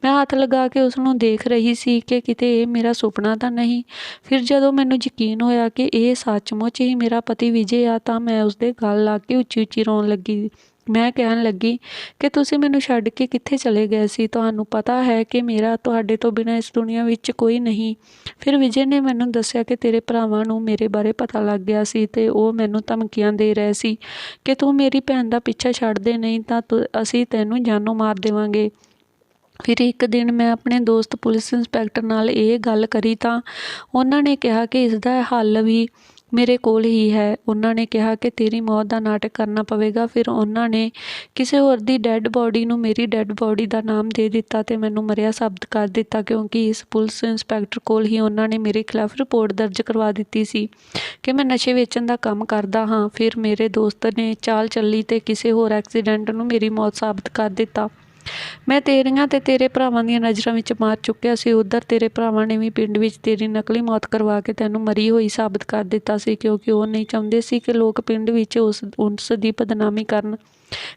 ਮੈਂ ਹੱਥ ਲਗਾ ਕੇ ਉਸ ਨੂੰ ਦੇਖ ਰਹੀ ਸੀ ਕਿ ਕਿਤੇ ਇਹ ਮੇਰਾ ਸੁਪਨਾ ਤਾਂ ਨਹੀਂ। ਫਿਰ ਜਦੋਂ ਮੈਨੂੰ ਯਕੀਨ ਹੋਇਆ ਕਿ ਇਹ ਸੱਚਮੁੱਚ ਹੀ ਮੇਰਾ ਪਤੀ ਵਿਜੇ ਆ ਤਾਂ ਮੈਂ ਉਸਦੇ ਗਲ ਲੱਗ ਕੇ ਉੱਚੀ ਉੱਚੀ ਰੋਣ ਲੱਗੀ। ਮੈਂ ਕਹਿਣ ਲੱਗੀ ਕਿ ਤੁਸੀਂ ਮੈਨੂੰ ਛੱਡ ਕੇ ਕਿੱਥੇ ਚਲੇ ਗਏ ਸੀ? ਤੁਹਾਨੂੰ ਪਤਾ ਹੈ ਕਿ ਮੇਰਾ ਤੁਹਾਡੇ ਤੋਂ ਬਿਨਾਂ ਇਸ ਦੁਨੀਆ ਵਿੱਚ ਕੋਈ ਨਹੀਂ। ਫਿਰ ਵਿਜੇ ਨੇ ਮੈਨੂੰ ਦੱਸਿਆ ਕਿ ਤੇਰੇ ਭਰਾਵਾਂ ਨੂੰ ਮੇਰੇ ਬਾਰੇ ਪਤਾ ਲੱਗ ਗਿਆ ਸੀ ਅਤੇ ਉਹ ਮੈਨੂੰ ਧਮਕੀਆਂ ਦੇ ਰਹੇ ਸੀ ਕਿ ਤੂੰ ਮੇਰੀ ਭੈਣ ਦਾ ਪਿੱਛਾ ਛੱਡਦੇ ਨਹੀਂ ਤਾਂ ਅਸੀਂ ਤੈਨੂੰ ਜਾਨੋਂ ਮਾਰ ਦੇਵਾਂਗੇ। ਫਿਰ ਇੱਕ ਦਿਨ ਮੈਂ ਆਪਣੇ ਦੋਸਤ ਪੁਲਿਸ ਇੰਸਪੈਕਟਰ ਨਾਲ ਇਹ ਗੱਲ ਕਰੀ ਤਾਂ ਉਹਨਾਂ ਨੇ ਕਿਹਾ ਕਿ ਇਸ ਦਾ ਹੱਲ ਵੀ ਮੇਰੇ ਕੋਲ ਹੀ ਹੈ। ਉਹਨਾਂ ਨੇ ਕਿਹਾ ਕਿ ਤੇਰੀ ਮੌਤ ਦਾ ਨਾਟਕ ਕਰਨਾ ਪਵੇਗਾ। ਫਿਰ ਉਹਨਾਂ ਨੇ ਕਿਸੇ ਹੋਰ ਦੀ ਡੈੱਡ ਬੋਡੀ ਨੂੰ ਮੇਰੀ ਡੈੱਡ ਬੋਡੀ ਦਾ ਨਾਮ ਦੇ ਦਿੱਤਾ ਅਤੇ ਮੈਨੂੰ ਮਰਿਆ ਸਾਬਤ ਕਰ ਦਿੱਤਾ, ਕਿਉਂਕਿ ਇਸ ਪੁਲਿਸ ਇੰਸਪੈਕਟਰ ਕੋਲ ਹੀ ਉਹਨਾਂ ਨੇ ਮੇਰੇ ਖਿਲਾਫ ਰਿਪੋਰਟ ਦਰਜ ਕਰਵਾ ਦਿੱਤੀ ਸੀ ਕਿ ਮੈਂ ਨਸ਼ੇ ਵੇਚਣ ਦਾ ਕੰਮ ਕਰਦਾ ਹਾਂ। ਫਿਰ ਮੇਰੇ ਦੋਸਤ ਨੇ ਚਾਲ ਚੱਲੀ ਅਤੇ ਕਿਸੇ ਹੋਰ ਐਕਸੀਡੈਂਟ ਨੂੰ ਮੇਰੀ ਮੌਤ ਸਾਬਤ ਕਰ ਦਿੱਤਾ। ਮੈਂ ਤੇਰੀਆਂ ਅਤੇ ਤੇਰੇ ਭਰਾਵਾਂ ਦੀਆਂ ਨਜ਼ਰਾਂ ਵਿੱਚ ਮਾਰ ਚੁੱਕਿਆ ਸੀ। ਉੱਧਰ ਤੇਰੇ ਭਰਾਵਾਂ ਨੇ ਵੀ ਪਿੰਡ ਵਿੱਚ ਤੇਰੀ ਨਕਲੀ ਮੌਤ ਕਰਵਾ ਕੇ ਤੈਨੂੰ ਮਰੀ ਹੋਈ ਸਾਬਤ ਕਰ ਦਿੱਤਾ ਸੀ, ਕਿਉਂਕਿ ਉਹ ਨਹੀਂ ਚਾਹੁੰਦੇ ਸੀ ਕਿ ਲੋਕ ਪਿੰਡ ਵਿੱਚ ਉਸ ਦੀ ਬਦਨਾਮੀ ਕਰਨ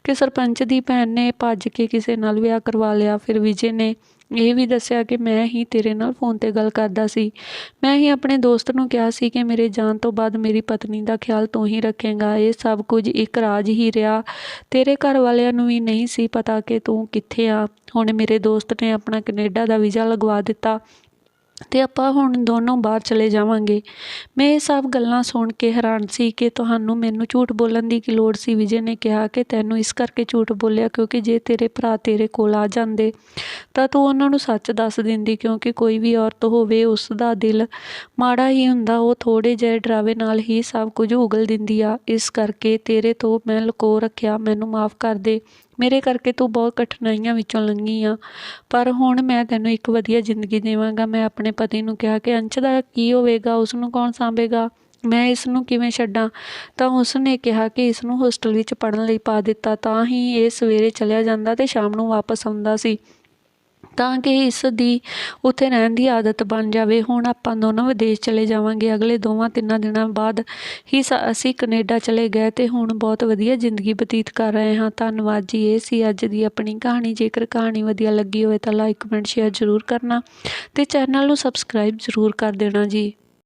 ਕਿ ਸਰਪੰਚ ਦੀ ਭੈਣ ਨੇ ਭੱਜ ਕੇ ਕਿਸੇ ਨਾਲ ਵਿਆਹ ਕਰਵਾ ਲਿਆ। ਫਿਰ ਵਿਜੇ ਨੇ ਇਹ ਵੀ ਦੱਸਿਆ ਕਿ ਮੈਂ ਹੀ ਤੇਰੇ ਨਾਲ ਫੋਨ 'ਤੇ ਗੱਲ ਕਰਦਾ ਸੀ। ਮੈਂ ਹੀ ਆਪਣੇ ਦੋਸਤ ਨੂੰ ਕਿਹਾ ਸੀ ਕਿ ਮੇਰੇ ਜਾਣ ਤੋਂ ਬਾਅਦ ਮੇਰੀ ਪਤਨੀ ਦਾ ਖਿਆਲ ਤੂੰ ਹੀ ਰੱਖੇਂਗਾ। ਇਹ ਸਭ ਕੁਝ ਇੱਕ ਰਾਜ ਹੀ ਰਿਹਾ। ਤੇਰੇ ਘਰ ਵਾਲਿਆਂ ਨੂੰ ਵੀ ਨਹੀਂ ਸੀ ਪਤਾ ਕਿ ਤੂੰ ਕਿੱਥੇ ਆ। ਹੁਣ ਮੇਰੇ ਦੋਸਤ ਨੇ ਆਪਣਾ ਕੈਨੇਡਾ ਦਾ ਵੀਜ਼ਾ ਲਗਵਾ ਦਿੱਤਾ ਅਤੇ ਆਪਾਂ ਹੁਣ ਦੋਨੋਂ ਬਾਹਰ ਚਲੇ ਜਾਵਾਂਗੇ। ਮੈਂ ਇਹ ਸਭ ਗੱਲਾਂ ਸੁਣ ਕੇ ਹੈਰਾਨ ਸੀ ਕਿ ਤੁਹਾਨੂੰ ਮੈਨੂੰ ਝੂਠ ਬੋਲਣ ਦੀ ਕੀ ਲੋੜ ਸੀ? ਵਿਜੇ ਨੇ ਕਿਹਾ ਕਿ ਤੈਨੂੰ ਇਸ ਕਰਕੇ ਝੂਠ ਬੋਲਿਆ ਕਿਉਂਕਿ ਜੇ ਤੇਰੇ ਭਰਾ ਤੇਰੇ ਕੋਲ ਆ ਜਾਂਦੇ ਤਾਂ ਤੂੰ ਉਹਨਾਂ ਨੂੰ ਸੱਚ ਦੱਸ ਦਿੰਦੀ, ਕਿਉਂਕਿ ਕੋਈ ਵੀ ਔਰਤ ਹੋਵੇ ਉਸ ਦਾ ਦਿਲ ਮਾੜਾ ਹੀ ਹੁੰਦਾ। ਉਹ ਥੋੜ੍ਹੇ ਜਿਹੇ ਡਰਾਵੇ ਨਾਲ ਹੀ ਸਭ ਕੁਝ ਉਗਲ ਦਿੰਦੀ ਆ। ਇਸ ਕਰਕੇ ਤੇਰੇ ਤੋਂ ਮੈਂ ਲੁਕੋ ਰੱਖਿਆ। ਮੈਨੂੰ ਮਾਫ਼ ਕਰ ਦੇ। ਮੇਰੇ ਕਰਕੇ ਤੂੰ ਬਹੁਤ ਕਠਿਨਾਈਆਂ ਵਿੱਚੋਂ ਲੰਘੀ ਆ, ਪਰ ਹੁਣ ਮੈਂ ਤੈਨੂੰ ਇੱਕ ਵਧੀਆ ਜ਼ਿੰਦਗੀ ਦੇਵਾਂਗਾ। ਮੈਂ ਆਪਣੇ ਪਤੀ ਨੂੰ ਕਿਹਾ ਕਿ ਅੰਸ਼ ਦਾ ਕੀ ਹੋਵੇਗਾ? ਉਸ ਨੂੰ ਕੌਣ ਸਾਂਭੇਗਾ? ਮੈਂ ਇਸ ਨੂੰ ਕਿਵੇਂ ਛੱਡਾਂ? ਤਾਂ ਉਸ ਨੇ ਕਿਹਾ ਕਿ ਇਸ ਨੂੰ ਹੋਸਟਲ ਵਿੱਚ ਪੜ੍ਹਨ ਲਈ ਪਾ ਦਿੱਤਾ, ਤਾਂ ਹੀ ਇਹ ਸਵੇਰੇ ਚਲਿਆ ਜਾਂਦਾ ਅਤੇ ਸ਼ਾਮ ਨੂੰ ਵਾਪਸ ਆਉਂਦਾ ਸੀ, ਤਾਂ ਕਿ ਇਸ ਦੀ ਉੱਥੇ ਰਹਿਣ ਦੀ ਆਦਤ ਬਣ ਜਾਵੇ। ਹੁਣ ਆਪਾਂ ਦੋਨੋਂ ਵਿਦੇਸ਼ ਚਲੇ ਜਾਵਾਂਗੇ। ਅਗਲੇ 2-3 ਦਿਨਾਂ ਬਾਅਦ ਹੀ ਅਸੀਂ ਕੈਨੇਡਾ ਚਲੇ ਗਏ ਅਤੇ ਹੁਣ ਬਹੁਤ ਵਧੀਆ ਜ਼ਿੰਦਗੀ ਬਤੀਤ ਕਰ ਰਹੇ ਹਾਂ। ਧੰਨਵਾਦ ਜੀ। ਇਹ ਸੀ ਅੱਜ ਦੀ ਆਪਣੀ ਕਹਾਣੀ। ਜੇਕਰ ਕਹਾਣੀ ਵਧੀਆ ਲੱਗੀ ਹੋਵੇ ਤਾਂ ਲਾਈਕ, ਕਮੈਂਟ, ਸ਼ੇਅਰ ਜ਼ਰੂਰ ਕਰਨਾ ਅਤੇ ਚੈਨਲ ਨੂੰ ਸਬਸਕ੍ਰਾਈਬ ਜ਼ਰੂਰ ਕਰ ਦੇਣਾ ਜੀ।